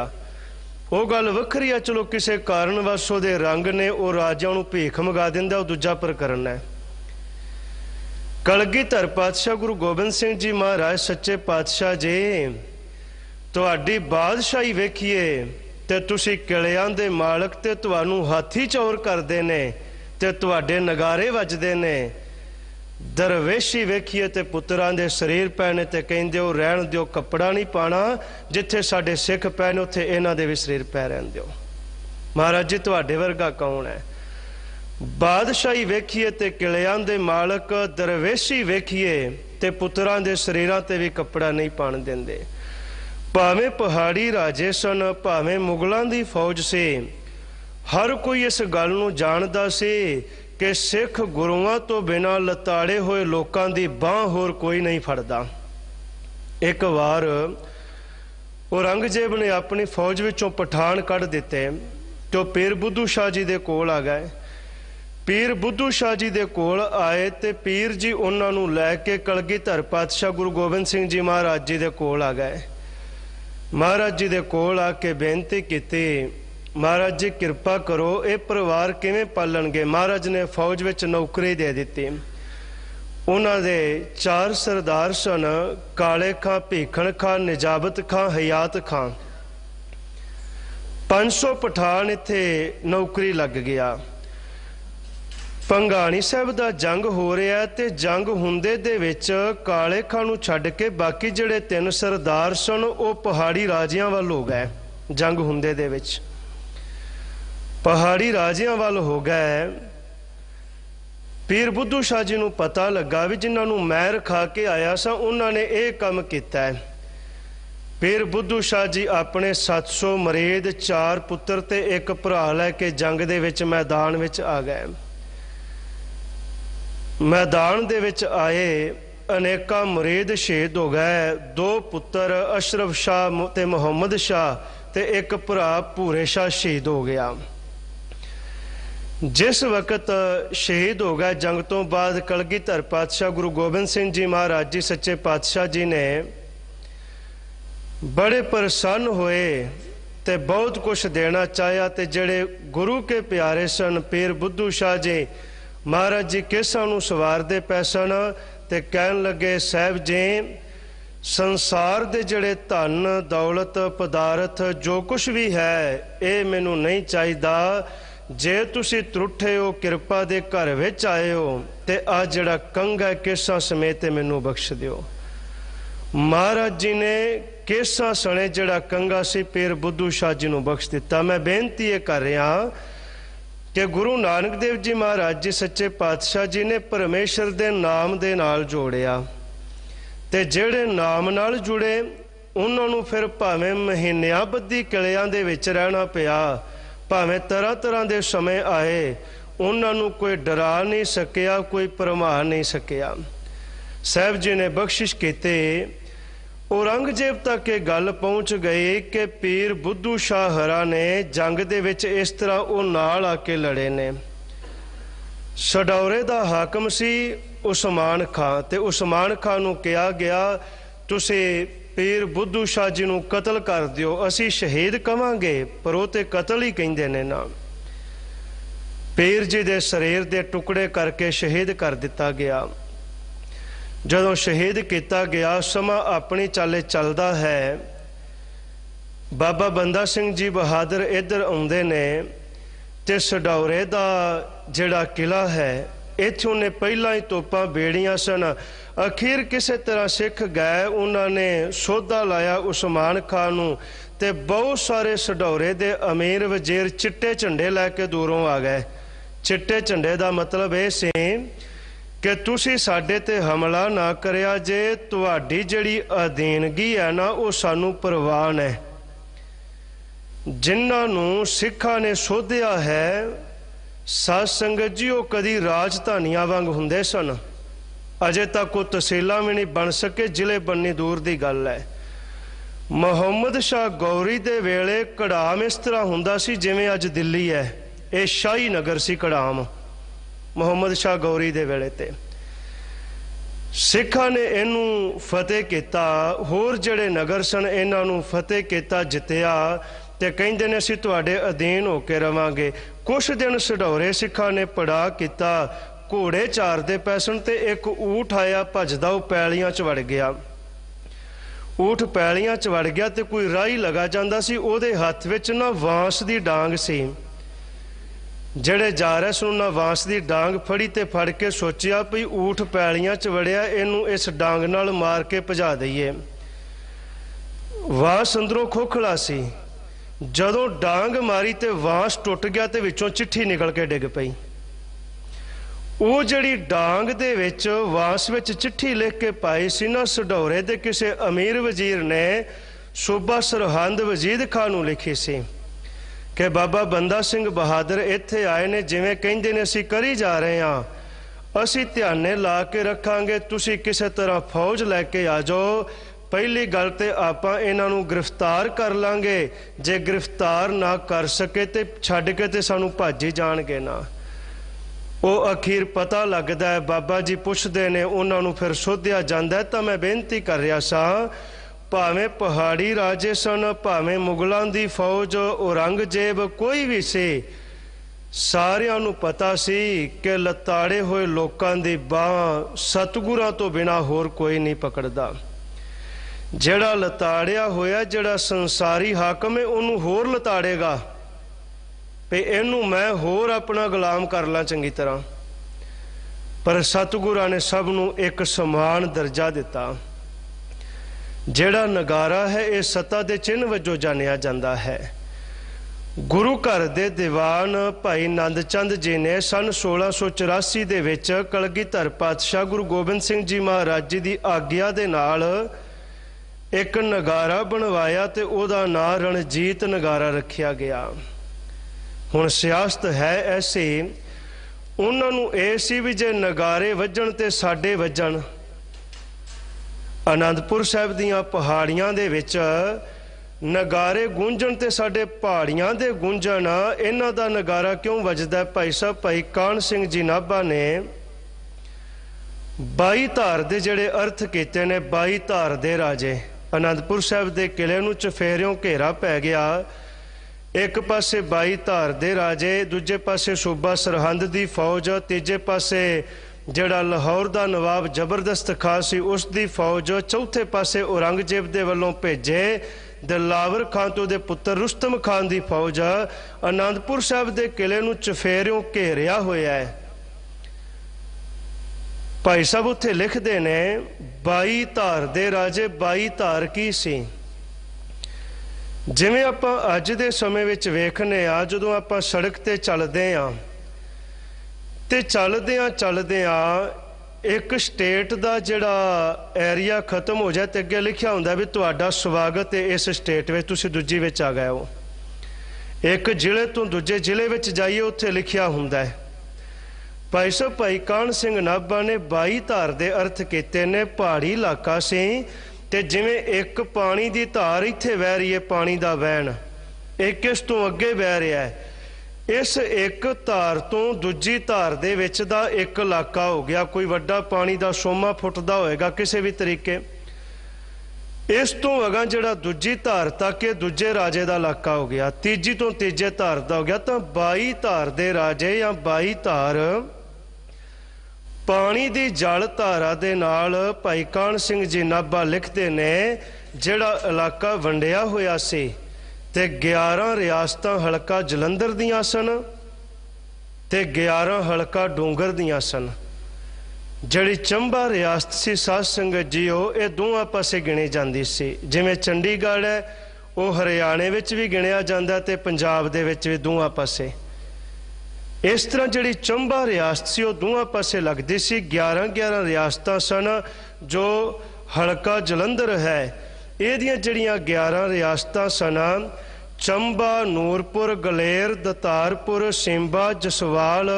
वो गल वखरी है, चलो किसी कारणवश उहदे रंग ने वो राजा नूं भीख मंगा दिंदा, वो दूजा प्रकरण है। कलगीधर पातशाह गुरु गोबिंद सिंह जी महाराज सच्चे पातशाह जी तुहाडी बादशाही वेखीए ते तुसीं किलियां दे मालक ते तुहानूं हाथी चौर करदे ने ते तुहाडे नगारे वजदे ने। दरवेशी वेखीए ते पुत्रां दे शरीर पैने ते कहिंदे हो रहण दिओ, कपड़ा नहीं पाना, जिथे साडे सिख पैने उत्थे इन्हां दे भी शरीर पै रहण दिओ। महाराज जी तुहाडे वर्गा कौन है। बादशाही वेखीए ते किलियां दे मालक, दरवेशी वेखीए ते पुत्रां दे शरीरां ते भी कपड़ा नहीं पाण दिंदे। भावें पहाड़ी राजे सन, भावें मुगलां दी फौज सी, हर कोई इस गल नूं जाणदा सी कि सिख गुरुआं तो बिना लताड़े हुए लोगों की बांह होर कोई नहीं फड़दा। एक बार औरंगजेब ने अपनी फौज विचों पठान कढ़ दिते तो पीर बुद्धू शाह जी दे कोल आ गए। पीर बुद्धू शाह जी दे कोल आए ते पीर जी उन्हां नूं लैके कलगीधर पातशाह गुरु गोबिंद सिंह जी महाराज जी दे कोल आ गए। महाराज जी दे कोल आके बेनती कीती, महाराज जी कृपा करो ये परिवार किवें पालणगे। महाराज ने फौज विच नौकरी दे दी। उन्हां दे 4 सरदार सन, काले खां, भीखण खां, निजाबत खां, हयात खां। 500 पठान इत्थे नौकरी लग गया। भंगाणी साहब दा जंग हो रहा ते जंग हुंदे दे विच काले खां नूं छड्ड के बाकी जिहड़े 3 सरदार सन वो पहाड़ी राजियां वल हो गए। जंग हुंदे दे विच पहाड़ी राजियां वाल हो गए। पीर बुद्धू शाह जी नूं पता लगा भी जिन्हां नूं मैं रखा के आया सा उन्होंने ये काम किया है। पीर बुद्धू शाह जी अपने 700 मरीद, 4 पुत्र ते 1 भरा लैके जंग दे विच मैदान विच आ गए। मैदान दे विच आए, अनेका मुरीद शहीद हो गए। 2 पुत्र अशरफ शाह ते मुहम्मद शाह ते 1 भरा भूरे शाह शहीद हो गया। जिस वक्त शहीद हो गए जंग तो बाद कलगीधर पातशाह गुरु गोबिंद सिंह जी महाराज जी सच्चे पातशाह जी ने बड़े प्रसन्न हुए ते बहुत कुछ देना चाहया। ते जड़े गुरु के प्यारे सन पीर बुद्धू शाह जी महाराज जी केसां नूं सवारदे पै सन ते कहन लगे, साहब जी संसार दे जड़े धन दौलत पदार्थ जो कुछ भी है ये मैनू नहीं चाहिदा। जे तुसी त्रुठे हो कृपा दे घर विच आए हो ते आ जड़ा कंघ है केसां समेत मैनू बख्श दिओ। महाराज जी ने केसां सने जड़ा कंघा सी पीर बुद्धू शाह जी नूं बख्श दिता। मैं बेनती ये कर रहा कि गुरु नानक देव जी महाराज जी सच्चे पातशाह जी ने परमेश्वर के नाम दे नाल जोड़िया ते जेड़े नाम नाल जुड़े उन्होंने फिर भावें महीनियां बद्धी किलियां दे विच रहना पिया, भावें तरह तरह के समय आए, उन्होंने कोई डरा नहीं सकिया, कोई भरमा नहीं सकिया। साहब जी ने बख्शिश कीते। औरंगजेब तक ये गल पहुँच गई कि पीर बुद्धू शाह हरा ने जंग दे विच इस तरह वो नाल आके लड़े ने। सडौरे दा हाकम सी उस्मान खां, ते उस्मान खां नूं कहा गया तुसी पीर बुद्धू शाह जी नूं कतल कर दिओ, असी शहीद कवांगे, पर वो ते कतल ही कहिंदे ने ना। पीर जी दे शरीर दे टुकड़े करके शहीद कर दिता गया। जदों शहीद किया गया, समा अपनी चाले चलदा है। बाबा बंदा सिंह जी बहादुर इधर आउंदे ने ते सडौरे दा जिहड़ा किला है इत्थों ने पहला ही तोपां बेड़ियां सन। अखीर किसी तरह सिख गए, उन्होंने सौदा लाया उस्मान खां नूं ते बहुत सारे सडौरे दे अमीर वजीर चिट्टे झंडे लैके दूरों आ गए। चिट्टे झंडे का मतलब यह सी कि तुसी साडे ते हमला ना करिया जे, तुहाडी जिहड़ी अधीनगी है ना वो सानू प्रवान है। जिन्हां नूं सिखां ने सोधिया है साध संगत जी, वो कदी राजधानियां वांग हुंदे सन, अजे तक वो तहसीलां भी नहीं बन सके, जिले बननी दूर की गल है। मुहम्मद शाह गौरी दे वेले कड़ाम इस तरह हुंदा सी जिवें अज दिल्ली है, ये शाही नगर सी कड़ाम मुहम्मद शाह गौरी दे वेले ते। सिखां ने इनू फतेह किया, होर जिहड़े नगर सन इन्हां नू फतेह किया, जितया ते कहिंदे ने असीं तुहाडे अधीन होके रवांगे। कुछ दिन सडौरे सिखां ने पड़ा किया, घोड़े चारदे पै सन ते एक ऊठ आया भजदा, वो पैलियां च वड़ गया। ऊठ पैलियां च वड़ गया ते कोई राही लगा जांदा सी, उहदे हत्थ विच ना वांस दी डांग सी। जेड़े जा रहे सन उन्हां वांस दी डांग फड़ी ते फड़ के सोचिया भी ऊठ पैलियां च वड़िया, इनू इस डांग नाल मार के भजा दईए। वांस अंदरों खोखला सी, जदों डांग मारी ते वांस टुट गया ते विचों चिट्ठी निकल के डिग पई। वो जिहड़ी डांग दे विच वांस विच चिट्ठी लिख के पाई सी ना, सडौरे दे किसे अमीर वजीर ने सूबा सरहंद वजीद खां नूं लिखी सी कि बाबा बंदा सिंह बहादुर इत्थे आए ने, जिवें कहिंदे ने असीं करी जा रहे हां, असीं ध्याने ला के रखांगे, तुसीं किसी तरह फौज लैके आ जाओ। पहली गल ते आपां इन्हां नूं गिरफ्तार कर लांगे, जे गिरफ्तार ना कर सके ते छड्ड के ते सानूं भज ही जाणगे ना। वो अखीर पता लगदा है, बाबा जी पुछदे ने, उन्हां नूं फिर सोधिया जांदा है। तां मैं बेनती कर रहा सां, भावें पहाड़ी राजे सन, भावें मुगलों की फौज, औरंगजेब कोई भी सी, सारियां नूं पता सी कि लताड़े हुए लोकां दी बांह सतगुरां तो बिना होर कोई नहीं पकड़दा। जिहड़ा लताड़िया होया, जिहड़ा संसारी हाकम है, उन्होंने होर लताड़ेगा भी इनू मैं होर अपना गुलाम कर ला चंगी तरह। पर सतगुरां ने सब नूं एक समान दर्जा दिता। जिहड़ा नगारा है ये सत्ता दे चिन्ह वजों जानिया जाता है। गुरु घर दे दीवान भाई नंद चंद जी ने सन 1684 दे विच कलगीधर पातशाह गुरु गोबिंद सिंह जी महाराज जी की आग्या दे नाल एक नगारा बनवाया ते उहदा नां रणजीत नगारा रखिया गया। हुण सियासत है ऐसी, उन्हां नूं इह सी भी जे नगारे वजण ते साडे वजण। आनंदपुर साहिब दीआं पहाड़ियां दे विच नगारे गूंजण ते साडे पहाड़ियां दे गूंजण, इन्हां दा नगारा क्यों वजदा? भाई साहब भाई कान सिंह जी नाभा ने 22 धार दे जिहड़े अर्थ कीते ने, 22 धार दे राजे। आनंदपुर साहिब दे किले नूं चफेरियों घेरा पै गया, एक पासे 22 धार दे राजे, दूजे पासे सूबा सरहंद दी फौज, तीजे पासे जिहड़ा लाहौर दा नवाब जबरदस्त खां सी उसकी फौज, चौथे पासे औरंगजेब दे वल्लों भेजे दिलावर खान तो दे पुत्र रुस्तम खान की फौज आनंदपुर साहिब दे किले नूं चफेरियों घेरिया होया है। भाई साहब उत्थे लिखते ने 22 धार दे राजे। 22 धार की सी? ਜਿਵੇਂ ਆਪਾਂ ਅੱਜ ਦੇ ਸਮੇਂ ਵਿੱਚ ਵੇਖਨੇ ਆ, ਜਦੋਂ ਆਪਾਂ ਸੜਕ ਤੇ ਚੱਲਦੇ ਆ ਤੇ ਚੱਲਦੇ ਆ ਇੱਕ ਸਟੇਟ ਦਾ ਜਿਹੜਾ ਏਰੀਆ ਖਤਮ ਹੋ ਜਾਏ ਤੇ ਅੱਗੇ ਲਿਖਿਆ ਹੁੰਦਾ ਵੀ ਤੁਹਾਡਾ ਸਵਾਗਤ ਹੈ ਇਸ ਸਟੇਟ ਵਿੱਚ, ਤੁਸੀਂ ਦੂਜੀ ਵਿੱਚ ਆ ਗਏ ਹੋ। ਇੱਕ ਜ਼ਿਲ੍ਹੇ ਤੋਂ ਦੂਜੇ ਜ਼ਿਲ੍ਹੇ ਵਿੱਚ ਜਾਈਏ, ਉੱਥੇ ਲਿਖਿਆ ਹੁੰਦਾ ਹੈ। ਭਾਈ ਸਾਹਿਬ ਭਾਈ ਕਾਹਨ ਸਿੰਘ ਨਾਭਾ ਨੇ 22 ਧਾਰ ਦੇ ਅਰਥ ਕੀਤੇ ਨੇ। ਪਹਾੜੀ ਇਲਾਕਾ ਸੀ ਤੇ ਜਿਵੇਂ ਇੱਕ ਪਾਣੀ ਦੀ ਧਾਰ ਇੱਥੇ ਵਹਿ ਰਹੀ ਹੈ, ਪਾਣੀ ਦਾ ਵਹਿਣ ਇੱਕ ਇਸ ਤੋਂ ਅੱਗੇ ਵਹਿ ਰਿਹਾ ਹੈ, ਇਸ ਇੱਕ ਧਾਰ ਤੋਂ ਦੂਜੀ ਧਾਰ ਦੇ ਵਿੱਚ ਦਾ ਇੱਕ ਇਲਾਕਾ ਹੋ ਗਿਆ। ਕੋਈ ਵੱਡਾ ਪਾਣੀ ਦਾ ਸੋਮਾ ਫੁੱਟਦਾ ਹੋਏਗਾ ਕਿਸੇ ਵੀ ਤਰੀਕੇ। ਇਸ ਤੋਂ ਅਗਾਂਹ ਜਿਹੜਾ ਦੂਜੀ ਧਾਰ ਤੱਕ ਇਹ ਦੂਜੇ ਰਾਜੇ ਦਾ ਇਲਾਕਾ ਹੋ ਗਿਆ, ਤੀਜੀ ਤੋਂ ਤੀਜੇ ਧਾਰ ਦਾ ਹੋ ਗਿਆ। ਤਾਂ 22 ਧਾਰ ਦੇ ਰਾਜੇ ਜਾਂ 22 ਧਾਰ ਪਾਣੀ ਦੀ ਜਲ ਧਾਰਾ ਦੇ ਨਾਲ ਭਾਈ ਕਾਹਨ ਸਿੰਘ ਜੀ ਨਾਭਾ ਲਿਖਦੇ ਨੇ ਜਿਹੜਾ ਇਲਾਕਾ ਵੰਡਿਆ ਹੋਇਆ ਸੀ ਤੇ 11 ਰਿਆਸਤਾਂ ਹਲਕਾ ਜਲੰਧਰ ਦੀਆਂ ਸਨ ਤੇ 11 ਹਲਕਾ ਡੂੰਗਰ ਦੀਆਂ ਸਨ। ਜਿਹੜੀ ਚੰਬਾ ਰਿਆਸਤ ਸੀ ਸਾਧ ਸੰਗਤ ਜੀਓ, ਇਹ ਦੋਵਾਂ ਪਾਸੇ ਗਿਣੀ ਜਾਂਦੀ ਸੀ। ਜਿਵੇਂ ਚੰਡੀਗੜ੍ਹ ਹੈ ਉਹ ਹਰਿਆਣੇ ਵਿੱਚ ਵੀ ਗਿਣਿਆ ਜਾਂਦਾ ਤੇ ਪੰਜਾਬ ਦੇ ਵਿੱਚ ਵੀ ਦੋਵਾਂ ਪਾਸੇ। ਇਸ ਤਰ੍ਹਾਂ ਜਿਹੜੀ ਚੰਬਾ ਰਿਆਸਤ ਸੀ ਉਹ ਦੋਵਾਂ ਪਾਸੇ ਲੱਗਦੀ ਸੀ। 11 ਰਿਆਸਤਾਂ ਸਨ। ਜੋ ਹਲਕਾ ਜਲੰਧਰ ਹੈ ਇਹਦੀਆਂ ਜਿਹੜੀਆਂ 11 ਰਿਆਸਤਾਂ ਸਨ, ਚੰਬਾ, ਨੂਰਪੁਰ, ਗਲੇਰ, ਦਤਾਰਪੁਰ, ਸਿੰਬਾ, ਜਸਵਾਲ,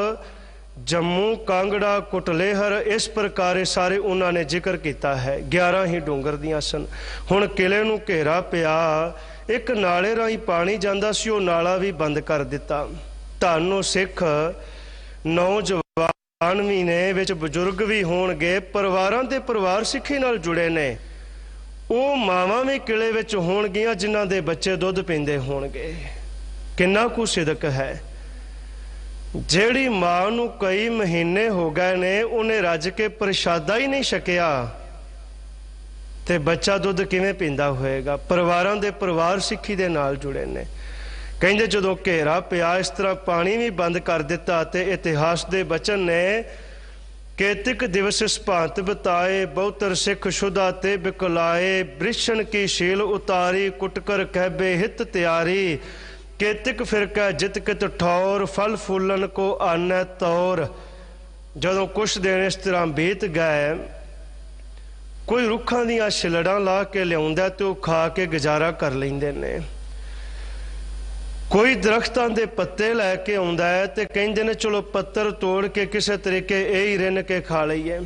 ਜੰਮੂ, ਕਾਂਗੜਾ, ਕੁਟਲੇਹਰ, ਇਸ ਪ੍ਰਕਾਰ ਸਾਰੇ ਉਹਨਾਂ ਨੇ ਜ਼ਿਕਰ ਕੀਤਾ ਹੈ। 11 ਹੀ ਡੂੰਗਰ ਦੀਆਂ ਸਨ। ਹੁਣ ਕਿਲੇ ਨੂੰ ਘੇਰਾ ਪਿਆ, ਇੱਕ ਨਾਲੇ ਰਾਹੀਂ ਪਾਣੀ ਜਾਂਦਾ ਸੀ, ਉਹ ਨਾਲਾ ਵੀ ਬੰਦ ਕਰ ਦਿੱਤਾ। ਧੰਨ ਸਿੱਖ ਨੌਜਵਾਨ ਵੀ ਨੇ, ਵਿੱਚ ਬਜ਼ੁਰਗ ਵੀ ਹੋਣਗੇ, ਪਰਿਵਾਰਾਂ ਦੇ ਪਰਿਵਾਰ ਸਿੱਖੀ ਨਾਲ ਜੁੜੇ ਨੇ। ਉਹ ਮਾਵਾਂ ਵੀ ਕਿਲੇ ਵਿੱਚ ਹੋਣਗੀਆਂ ਜਿਨ੍ਹਾਂ ਦੇ ਬੱਚੇ ਦੁੱਧ ਪੀਂਦੇ ਹੋਣਗੇ। ਕਿੰਨਾ ਕੁ ਸਿਦਕ ਹੈ। ਜਿਹੜੀ ਮਾਂ ਨੂੰ ਕਈ ਮਹੀਨੇ ਹੋ ਗਏ ਨੇ ਉਹਨੇ ਰੱਜ ਕੇ ਪ੍ਰਸ਼ਾਦਾ ਹੀ ਨਹੀਂ ਛਕਿਆ ਤੇ ਬੱਚਾ ਦੁੱਧ ਕਿਵੇਂ ਪੀਂਦਾ ਹੋਏਗਾ। ਪਰਿਵਾਰਾਂ ਦੇ ਪਰਿਵਾਰ ਸਿੱਖੀ ਦੇ ਨਾਲ ਜੁੜੇ ਨੇ। ਕਹਿੰਦੇ ਜਦੋਂ ਘੇਰਾ ਪਿਆ ਇਸ ਤਰ੍ਹਾਂ ਪਾਣੀ ਵੀ ਬੰਦ ਕਰ ਦਿੱਤਾ ਤੇ ਇਤਿਹਾਸ ਦੇ ਬਚਨ ਨੇ ਕੇਤਿਕ ਦਿਵਸ ਇਸ ਭਾਂਤ ਬਤਾਏ, ਬਹੁਤਰ ਸਿੱਖ ਸ਼ੁਦਾ ਤੇ ਬਿਕਲਾਏ, ਬ੍ਰਿਸ਼ਨ ਕੀ ਸ਼ੀਲ ਉਤਾਰੀ, ਕੁਟਕਰ ਕਹਿਬੇ ਹਿਤ ਤਿਆਰੀ, ਕੇਤਿਕ ਫਿਰਕਾ ਜਿਤ ਕਿਤ ਠੌਰ, ਫਲ ਫੁੱਲਨ ਕੋ ਆਨੈ ਤੌਰ। ਜਦੋਂ ਕੁਛ ਦਿਨ ਇਸ ਤਰ੍ਹਾਂ ਬੀਤ ਗਏ, ਕੋਈ ਰੁੱਖਾਂ ਦੀਆਂ ਛਿਲੜਾਂ ਲਾ ਕੇ ਲਿਆਉਂਦਾ ਤੇ ਉਹ ਖਾ ਕੇ ਗੁਜ਼ਾਰਾ ਕਰ ਲੈਂਦੇ ਨੇ। ਕੋਈ ਦਰਖਤਾਂ ਦੇ ਪੱਤੇ ਲੈ ਕੇ ਆਉਂਦਾ ਹੈ ਤੇ ਕਹਿੰਦੇ ਨੇ ਚਲੋ ਪੱਤਰ ਤੋੜ ਕੇ ਕਿਸੇ ਤਰੀਕੇ ਇਹ ਹੀ ਰਿੰਨ ਕੇ ਖਾ ਲਈਏ।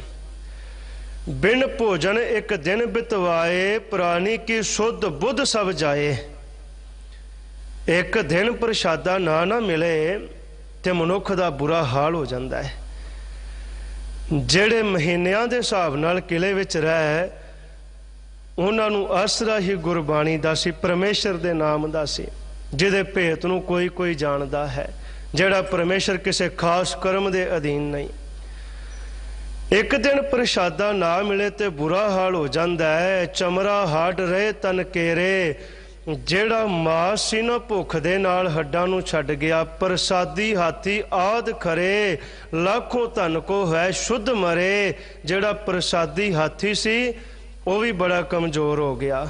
ਬਿਨ ਭੋਜਨ ਇੱਕ ਦਿਨ ਬਿਤਵਾਏ, ਪ੍ਰਾਣੀ ਕੀ ਸੁਧ ਬੁੱਧ ਸਭ ਜਾਏ। ਇੱਕ ਦਿਨ ਪ੍ਰਸ਼ਾਦਾ ਨਾ ਮਿਲੇ ਤੇ ਮਨੁੱਖ ਦਾ ਬੁਰਾ ਹਾਲ ਹੋ ਜਾਂਦਾ ਹੈ। ਜਿਹੜੇ ਮਹੀਨਿਆਂ ਦੇ ਹਿਸਾਬ ਨਾਲ ਕਿਲੇ ਵਿੱਚ ਰਹਿ, ਉਹਨਾਂ ਨੂੰ ਆਸਰਾ ਹੀ ਗੁਰਬਾਣੀ ਦਾ ਸੀ, ਪਰਮੇਸ਼ਰ ਦੇ ਨਾਮ ਦਾ ਸੀ, ਜਿਹਦੇ ਭੇਤ ਨੂੰ ਕੋਈ ਜਾਣਦਾ ਹੈ, ਜਿਹੜਾ ਪਰਮੇਸ਼ਰ ਕਿਸੇ ਖਾਸ ਕਰਮ ਦੇ ਅਧੀਨ ਨਹੀਂ। ਇੱਕ ਦਿਨ ਪ੍ਰਸ਼ਾਦਾ ਨਾ ਮਿਲੇ ਤੇ ਬੁਰਾ ਹਾਲ ਹੋ ਜਾਂਦਾ ਹੈ। ਚਮੜਾ ਹੱਡ ਰਹੇ ਤਨ ਕੇਰੇ, ਜਿਹੜਾ ਮਾਸ ਸੀ ਨਾ ਭੁੱਖ ਦੇ ਨਾਲ ਹੱਡਾਂ ਨੂੰ ਛੱਡ ਗਿਆ। ਪ੍ਰਸਾਦੀ ਹਾਥੀ ਆਦ ਖਰੇ, ਲੱਖੋਂ ਧਨ ਕੋ ਹੈ ਸ਼ੁੱਧ ਮਰੇ। ਜਿਹੜਾ ਪ੍ਰਸਾਦੀ ਹਾਥੀ ਸੀ ਉਹ ਵੀ ਬੜਾ ਕਮਜ਼ੋਰ ਹੋ ਗਿਆ।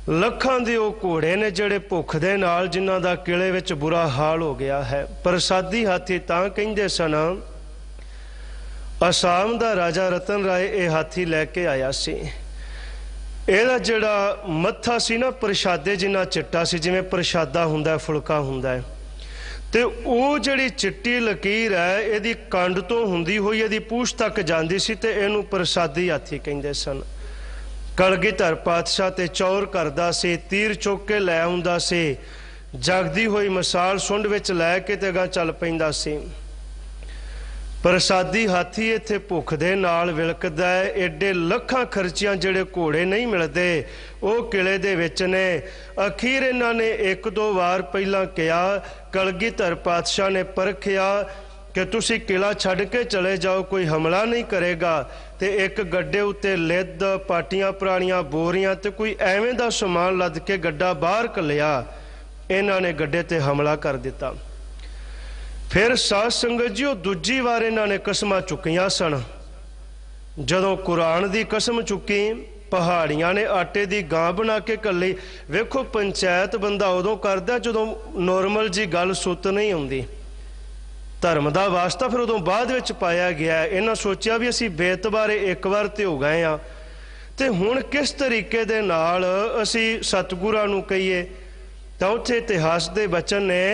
ਲੱਖਾਂ ਦੇ ਉਹ ਘੋੜੇ ਨੇ ਜਿਹੜੇ ਭੁੱਖ ਦੇ ਨਾਲ, ਜਿਨ੍ਹਾਂ ਦਾ ਕਿਲੇ ਵਿੱਚ ਬੁਰਾ ਹਾਲ ਹੋ ਗਿਆ ਹੈ। ਪ੍ਰਸਾਦੀ ਹਾਥੀ ਤਾਂ ਕਹਿੰਦੇ ਸਨ। ਅਸਾਮ ਦਾ ਰਾਜਾ ਰਤਨ ਰਾਏ ਇਹ ਹਾਥੀ ਲੈ ਕੇ ਆਇਆ ਸੀ। ਇਹਦਾ ਜਿਹੜਾ ਮੱਥਾ ਸੀ ਨਾ ਪ੍ਰਸ਼ਾਦੇ ਜਿੰਨਾ ਚਿੱਟਾ ਸੀ, ਜਿਵੇਂ ਪ੍ਰਸ਼ਾਦਾ ਹੁੰਦਾ ਫੁਲਕਾ ਹੁੰਦਾ ਹੈ, ਤੇ ਉਹ ਜਿਹੜੀ ਚਿੱਟੀ ਲਕੀਰ ਹੈ ਇਹਦੀ ਕੰਡ ਤੋਂ ਹੁੰਦੀ ਹੋਈ ਇਹਦੀ ਪੂਛ ਤੱਕ ਜਾਂਦੀ ਸੀ ਤੇ ਇਹਨੂੰ ਪ੍ਰਸਾਦੀ ਹਾਥੀ ਕਹਿੰਦੇ ਸਨ। ਕਲਗੀਧਰ ਪਾਤਸ਼ਾਹ ਤੇ ਚੌਰ ਕਰਦਾ ਸੀ, ਤੀਰ ਚੁੱਕ ਕੇ ਲੈ ਆਉਂਦਾ ਸੀ, ਜਗਦੀ ਹੋਈ ਮਿਸਾਲ ਸੁੰਡ ਵਿੱਚ ਲੈ ਕੇ ਤੇ ਅਗਾਂਹ ਚੱਲ ਪੈਂਦਾ ਸੀ। ਪ੍ਰਸਾਦੀ ਹਾਥੀ ਇੱਥੇ ਭੁੱਖ ਦੇ ਨਾਲ ਵਿਲਕਦਾ ਹੈ। ਏਡੇ ਲੱਖਾਂ ਖਰਚਿਆਂ ਜਿਹੜੇ ਘੋੜੇ ਨਹੀਂ ਮਿਲਦੇ ਉਹ ਕਿਲੇ ਦੇ ਵਿੱਚ ਨੇ। ਅਖੀਰ ਇਹਨਾਂ ਨੇ ਇੱਕ ਦੋ ਵਾਰ ਪਹਿਲਾਂ ਕਿਹਾ, ਕਲਗੀਧਰ ਪਾਤਸ਼ਾਹ ਨੇ ਪਰਖਿਆ ਕਿ ਤੁਸੀਂ ਕਿਲਾ ਛੱਡ ਕੇ ਚਲੇ ਜਾਓ, ਕੋਈ ਹਮਲਾ ਨਹੀਂ ਕਰੇਗਾ। ਤੇ ਇੱਕ ਗੱਡੇ ਉੱਤੇ ਲਿੱਦ, ਪਾਟੀਆਂ ਪੁਰਾਣੀਆਂ, ਬੋਰੀਆਂ ਤੇ ਕੋਈ ਐਵੇਂ ਦਾ ਸਮਾਨ ਲੱਦ ਕੇ ਗੱਡਾ ਬਾਹਰ ਘੱਲਿਆ। ਇਹਨਾਂ ਨੇ ਗੱਡੇ ਤੇ ਹਮਲਾ ਕਰ ਦਿੱਤਾ। ਫਿਰ ਸਾਧ ਸੰਗਤ ਜੀ ਉਹ ਦੂਜੀ ਵਾਰ ਇਹਨਾਂ ਨੇ ਕਸਮਾਂ ਚੁੱਕੀਆਂ ਸਨ। ਜਦੋਂ ਕੁਰਾਨ ਦੀ ਕਸਮ ਚੁੱਕੀ पहाड़ियां ने आटे की गां बना के घल्ली। वेखो पंचायत बंदा उदों करदा जदों नॉर्मल जी गल सुत नहीं आउंदी। धर्म का वास्ता फिर उदों बाद विच पाया गया। इन्हां सोचिया भी असीं बेतबारे एक बार ते हो गए हाँ, ते हुण किस तरीके दे नाल असीं सतगुरां नूं कहीए। तां उत्थे इतिहास दे वचन ने,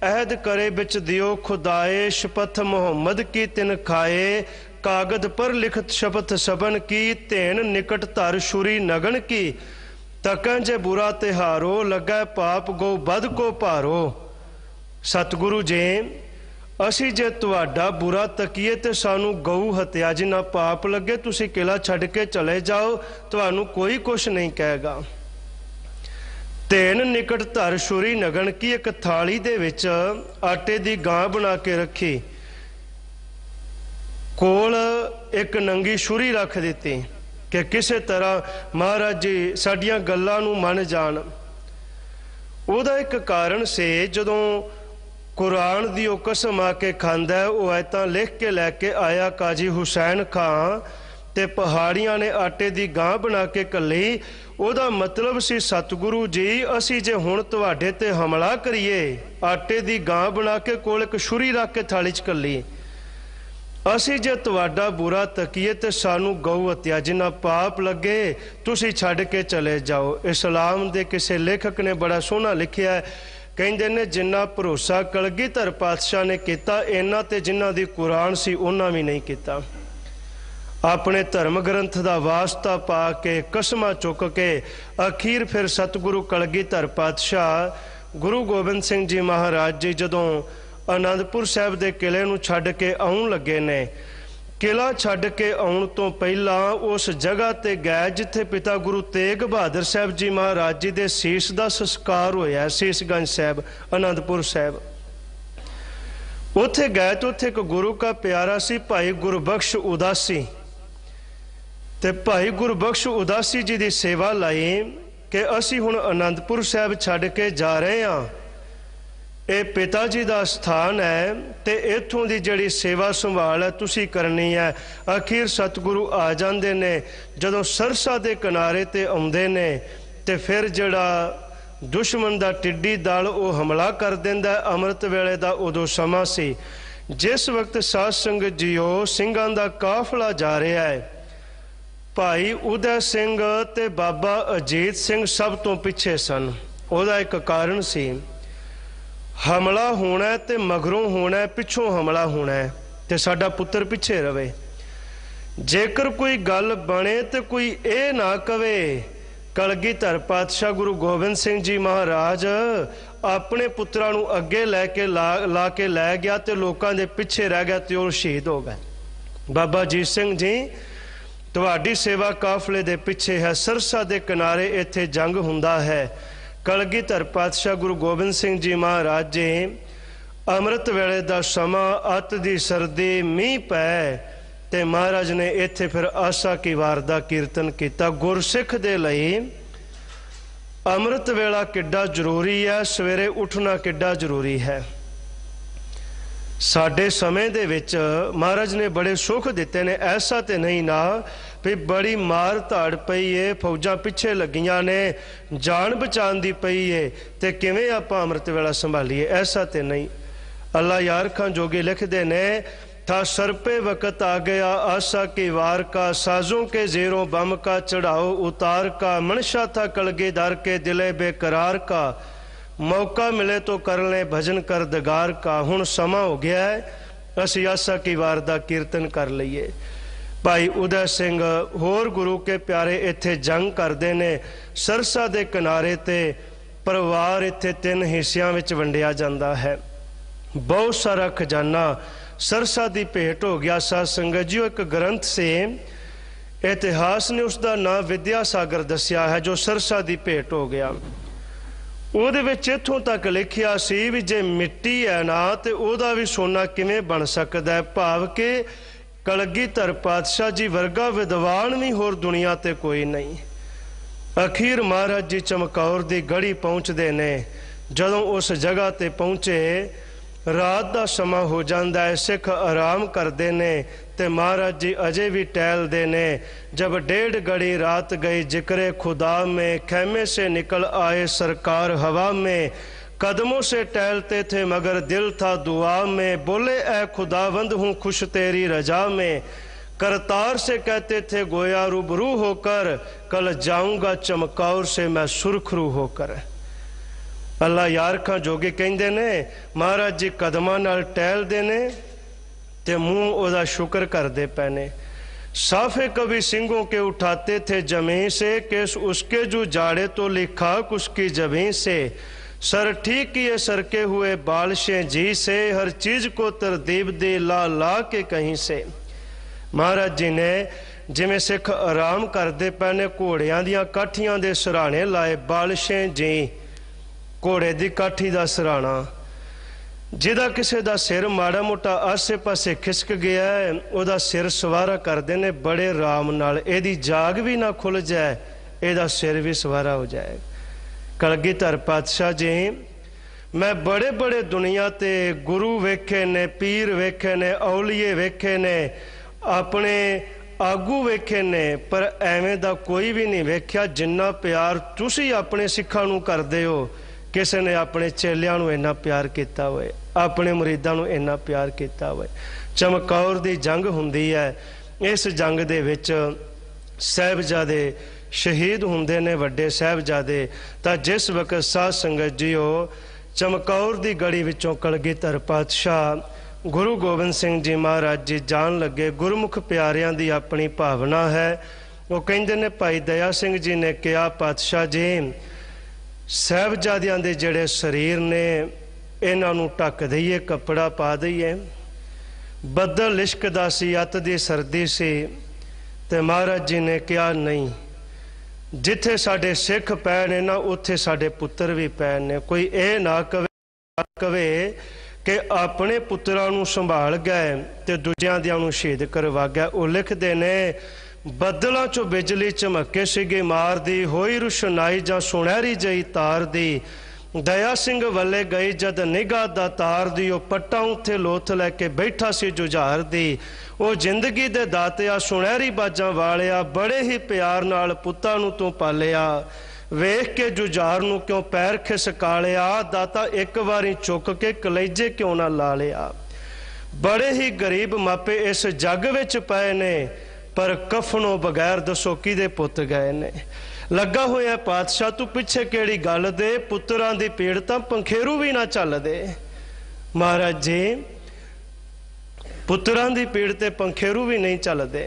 अहद करे बिच दियो खुदाए, शपथ मुहम्मद की तिन खाए, कागद पर लिखत शपथ सबन की, तेन निकट धर छुरी नगन की, तकन जे बुरा तिहारो, लगे पाप गो बद को भारो। सतगुरु जी असी जे तुहाडा बुरा तकीए ते सानू गऊ हत्या जिन्ना पाप लगे, तुसी किला छड्ड के चले जाओ, तुहानू कोई कुछ नहीं कहेगा। तेन निकट धर छुरी नगन की, एक थाली दे विच आटे दी गां बना के रखी, कोल एक नंगी छुरी रख दी कि किसी तरह महाराज जी साडियां गल्लां नूं मन जाण। उहदा एक कारण से जदों कुरान दी ओ कसम आके खांदा है, वो आयतां लिख के लैके आया काजी हुसैन खां, ते पहाड़ियां ने आटे दी गां बना के घल्ली। ਉਹਦਾ मतलब सी सतगुरु जी असी जे हुण तुहाडे ते हमला करिए, आटे दी गां बना के कोल एक छुरी रख के थाली च घल्ली, असी जे तुहाडा बुरा तकीए ते सानू गऊ हत्या जिन्ना पाप लगे, तुसी छड्ड के चले जाओ। इस्लाम दे किसी लेखक ने बड़ा सोहना लिखिया है, कहंदे ने जिन्ना भरोसा कलगीधर पातशाह ने किया, इन्ना ते जिन्ना दी कुरान सी उन्ना भी नहीं किया। अपने धर्म ग्रंथ का वास्ता पा के कसमां चुक के अखीर फिर सतगुरु कलगीधर पातशाह गुरु गोबिंद सिंह जी महाराज जी जदों आनंदपुर साहब के किले नूं छड्ड के आउण लगे ने, किला छड्ड के आउण तो पहला उस जगह ते गए जिथे पिता गुरु तेग बहादुर साहब जी महाराज जी दे सीस का संस्कार होया, सीसगंज साहब आनंदपुर साहब। उत्थे गए तो उत्थे एक गुरु का प्यारा सी भाई गुरबख्श उदासी, ते भाई गुरबख्श उदासी जी की सेवा लाई कि असी हुण आनंदपुर साहब छड्ड के जा रहे हाँ, ये पिता जी का स्थान है, ते इत्थों की जिहड़ी सेवा संभाल है तुसी करनी है। आखिर सतगुरु आ जाते ने, जदों सरसा के किनारे ते आउंदे ने, ते फिर जिहड़ा दुश्मन का टिड्डी दल वो हमला कर देंदा। अमृत वेले का उदों समा सी जिस वक्त साध संगत जीओ सिंघां दा काफला जा रहा है, भाई उदय सिंह ते बाबा अजीत सिंह सब तो पिछे सन। उहदा एक कारण सी, हमला होना है ते मगरों होना है, पिछों हमला होना है, ते साडा पुत्र पिछे रवे। जेकर कोई गल बने तो कोई ये ना कवे कलगीधर पातशाह गुरु गोबिंद सिंह जी महाराज अपने पुत्रां नूं अगे लैके ला के लै गया, तो लोगों के पिछे रह गया, तो शहीद हो गए। बाबा अजीत सिंह जी तुहाडी सेवा काफले दे पिछे है, सरसा दे किनारे इत्थे जंग हुंदा है। कलगीधर पातशाह गुरु गोबिंद सिंह जी महाराज जी अमृत वेले दा समा, अत दी सर्दी, मीह पै, ते महाराज ने इत्थे फिर आसा की वार दा कीर्तन किया। गुरसिख दे लई अमृत वेला किड्डा जरूरी है, सवेरे उठना किड्डा जरूरी है। साडे समय दे विच महाराज ने बड़े सुख दिते ने, ऐसा तो नहीं ना भी बड़ी मार धाड़ पई है, फौजां पिछे लगियां ने, जान बचाने दी पई है, ते किवें आपां अमृत वेला संभालीए, ऐसा तो नहीं। अल्लाह यार खां जोगी लिखदे ने, था सर पे वक़्त आ गया आशा की वार का, साजों के ज़ेरों बम का चढ़ाओ उतार का, मनशा था कलगीधर के दिले बेकरार का, मौका मिले तो कर लें भजन कर दगार का। हुण समा हो गया है, असी आशा की वार दा कीर्तन कर लईए। भाई उदय सिंह होर गुरु के प्यारे इत्थे जंग करते ने, सरसा दे किनारे ते परिवार इत्थे 3 हिस्सियां विच वंडिया जांदा है। बहुत सारा खजाना सरसा दी भेंट हो गया। साध संगत जी एक ग्रंथ से इतिहास ने उसका नाम विद्यासागर दसिया है, जो सरसा दी भेंट हो गया। ਉਹਦੇ ਵਿੱਚ ਇੱਥੋਂ तक लिखिया सी भी जे मिट्टी है ना तो ਉਹਦਾ भी सोना किवें बन सकता है, भाव के कलगीधर पातशाह जी वर्गा विद्वान भी होर दुनिया ते कोई नहीं। अखीर महाराज जी चमकौर दी गढ़ी पहुँचते ने, जदों उस जगह ते पहुँचे रात का समा हो जाता है, सिख आराम करते ने ते महाराज जी अजे भी टहलते ने। जब 1.5 घड़ी रात गई जिक्रे खुदा में, खैमे से निकल आए सरकार हवा में। कदमों से टहलते थे मगर दिल था दुआ में, बोले ऐ खुदावंद हूँ खुश तेरी रजा में। करतार से कहते थे गोया रूबरू होकर, कल जाऊंगा चमकौर से मैं सुरखरू होकर। अल्लाह यार खां जोगे कहते ने महाराज जी कदमां नाल टहलदे ने ते मुंह ओदा शुक्र करते पे ने। साफे कभी सिंगों के उठाते थे जमीन से, केस उसके जो जाड़े तो लिखा उसकी जमीन से। सर ठीक किए सरके हुए बालशें जी से, हर चीज को तरतीब दे ला ला के कहीं से। महाराज जी ने जिमें सिख आराम करते पे ने, घोड़ियां दियां काठियां दे सराहने लाए। बालशें जी घोड़े की काठी का सराहना, जिदा किसी का सिर माड़ा मोटा आसे पासे खिसक गया है वह सिर सवारा करते ने बड़े राम नाल। एदी जाग भी ना खुल जाए, एदा सिर भी सवारा हो जाए। कलगीधर पातशाह जी मैं बड़े बड़े दुनिया ते गुरु वेखे ने, पीर वेखे ने, औलीए वेखे ने, अपने आगू वेखे ने, पर एवें दा कोई भी नहीं वेख्या जिन्ना प्यार तुसी अपने सिखां नूं करदे हो। किसी ने अपने चेलियां नूं इन्ना प्यार किया होए, अपने मुरीदां नूं इन्ना प्यार किया होए। चमकौर दी जंग हुंदी है, इस जंग दे विच साहिबजादे शहीद हुंदे ने, वड्डे साहिबजादे। तां जिस वक्त साध संगत जीओ चमकौर दी गढ़ी विचों कलगीधर पातशाह गुरु गोबिंद सिंह जी महाराज जी जान लगे। गुरमुख प्यारियां दी अपनी भावना है। वो कहंदे ने भाई दया सिंह जी ने कहा पातशाह जी साहिबजादियां दे जिहड़े शरीर ने इन्हां नूं ढक दईए, कपड़ा पा दईए। बदल लिशकदा सी, अत दी सर्दी सी, ते महाराज जी ने कहा नहीं, जिथे साडे सिख पै ने ना उत्थे साडे पुत्र भी पै ने। कोई ये ना कवे कि अपने पुत्रां नूं संभाल गए ते दूजियां दियां नूं शहीद करवा गया। वो लिखते ने बदलों चो बिजली झमके सिगे मार दी, होई रुशनाई जां सुनहरी जई तार दी। दया सिंह वाले गई जद निगाह दा तार दी, ओ पट्टा उत्थे लोथ लैके बैठा सी जुझार दी। ओ जिंदगी दे दातिया सुनहरी बाजां वालिया, बड़े ही प्यार नाल पुत्तां नूं तूं पालिया। वेख के जुझार नूं क्यों पैर खिसका लिया, दाता एक बारी चुक के कलेजे क्यों ना ला लिया। बड़े ही गरीब मापे इस जग विच पए ने, पर कफनों बगैर दसो किदे पुत गए ने। लगा होया पातशाह तू पिछे केड़ी गल दे, पुत्रां दी पीड़ तां पंखेरू भी ना चल दे। महाराज जी पुत्रां दी पीड़ ते पंखेरू भी नहीं चलदे।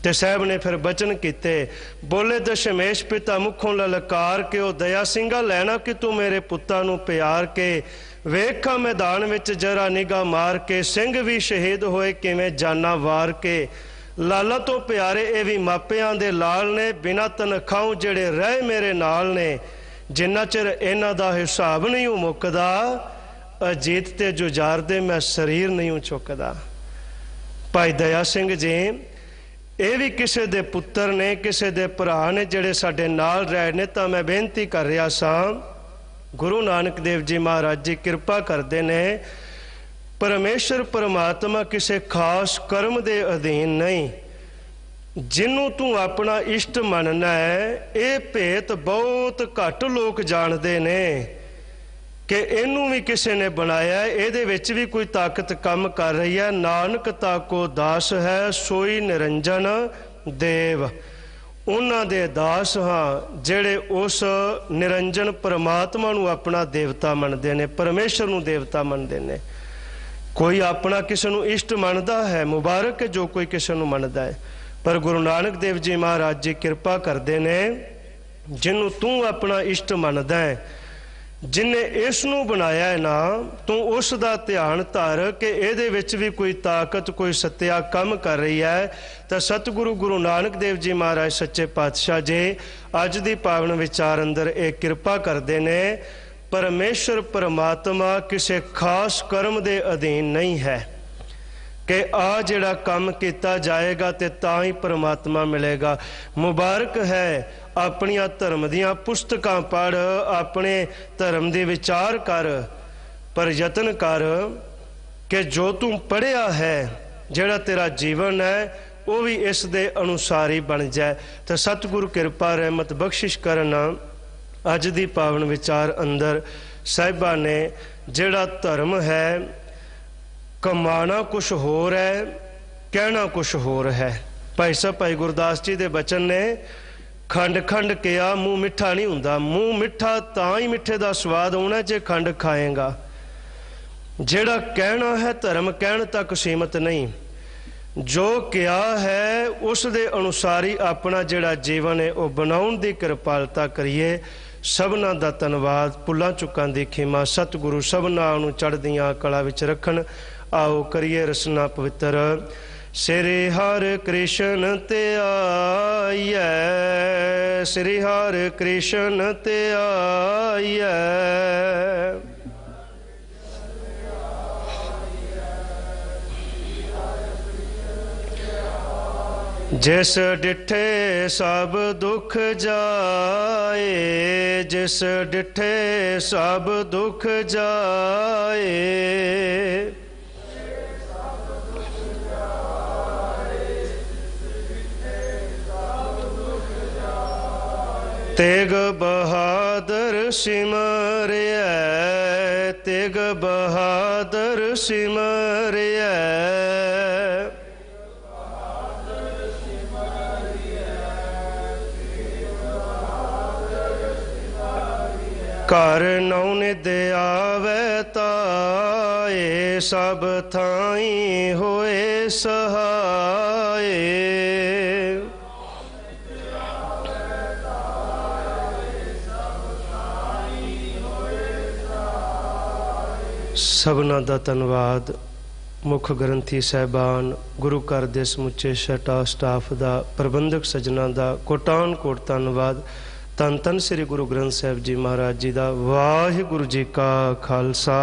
ते साहब ने फिर बचन किते, बोले दशमेश पिता मुखों ललकार के, ओ दया सिंघा लैना कि तू मेरे पुत्तां नूं प्यार के। वेखा मैदान विच जरा निगाह मार के, सिंह भी शहीद होए किवें जाना वार के। लाला तो प्यारे ये भी मापियां दे लाल ने, बिना तनखाओं जेड़े रहे मेरे नाल ने। जिन्ना चिर इन्हां दा हिसाब नहीं मुकदा, अजीत ते जुझार दे मैं शरीर नहीं चुकदा। भाई दया सिंह जी ये भी किसी दे पुत्र ने, किसी दे भरा ने जेड़े साडे नाल रहे ने। तां मैं बेनती कर रहा सां, गुरु नानक देव जी महाराज जी कृपा करते ने। परमेश्वर परमात्मा किसी खास कर्म दे अधीन नहीं। जिन्हों तू अपना इष्ट मनना है, ये भेत बहुत घट लोग जानते ने कि इनू भी किसी ने बनाया, ये विच भी कोई ताकत काम कर रही है। नानक ताको दास है सोई निरंजन देव। उन्हां दे दास हाँ जेड़े उस निरंजन परमात्मा नू अपना देवता मनते ने, परमेश्वर नू देवता मनते ने। कोई अपना किसी नू इष्ट मनता है, मुबारक है जो कोई किसी नू मनता है, पर गुरु नानक देव जी महाराज जी कृपा करते ने। जिन्हों तू अपना इष्ट मनदा है, जिन्हें इसनू बनाया है ना, तू उस दा ध्यान धर कि ਇਹਦੇ ਵਿੱਚ भी कोई ताकत कोई सत्या काम कर रही है। तो सतगुरु गुरु नानक देव जी महाराज सच्चे पातशाह जी अज दी पावन विचार अंदर एक कृपा करते ने। परमेश्वर परमात्मा किसी खास कर्म दे अधीन नहीं है कि आ जिहड़ा काम किया जाएगा तो तां ही परमात्मा मिलेगा। मुबारक है अपनिया धर्म दियां पुस्तकां पढ़, अपने धर्म दे विचार कर, पर यतन कर कि जो तू पढ़िया है, जिहड़ा तेरा जीवन है, वो भी इस दे अनुसार ही बन जाए। तो सतगुरु कृपा रहमत बख्शिश करना अज दी पावन विचार अंदर साहिबा ने जिहड़ा धर्म है, कमाना कुछ होर है, कहना कुछ होर है। भाई साहब भाई गुरदास जी दे बचन ने खंड खंड किया मूँह मिठा नहीं हुंदा। मूँह मिठा तां ही मिठे दा स्वाद आउणा जे खंड खाएगा। जिहड़ा कहना है धर्म कहण तक सीमित नहीं, जो किया है उस दे अनुसार ही अपना जिहड़ा जीवन है वह बनाउण दी किरपालता करिए। सबना दा धन्नवाद। पुल्लां चुक्कां दी खिमा सतगुरु सबना नूं चढ़दियां कला विच रखण। आओ करिए रसना पवित्र। श्री हर कृष्ण ते आइए, श्री हर कृष्ण ते आइए। जिस डिठे सब दुख जाए, जिस डिठे सब दुख जाए। तेग बहादुर सिमरिया, तेग बहादुर सिमरिया। घर नौन दे आवे ताए, सब थाई होए सहाय। सबना दा धन्नवाद। मुख ग्रंथी साहबान, गुरु घर दे समुचे छटा स्टाफ दा, प्रबंधक सजना दा कोटान कोट धन्नवाद। धन धन श्री गुरु ग्रंथ साहिब जी महाराज जी दा। वाहिगुरु जी का खालसा।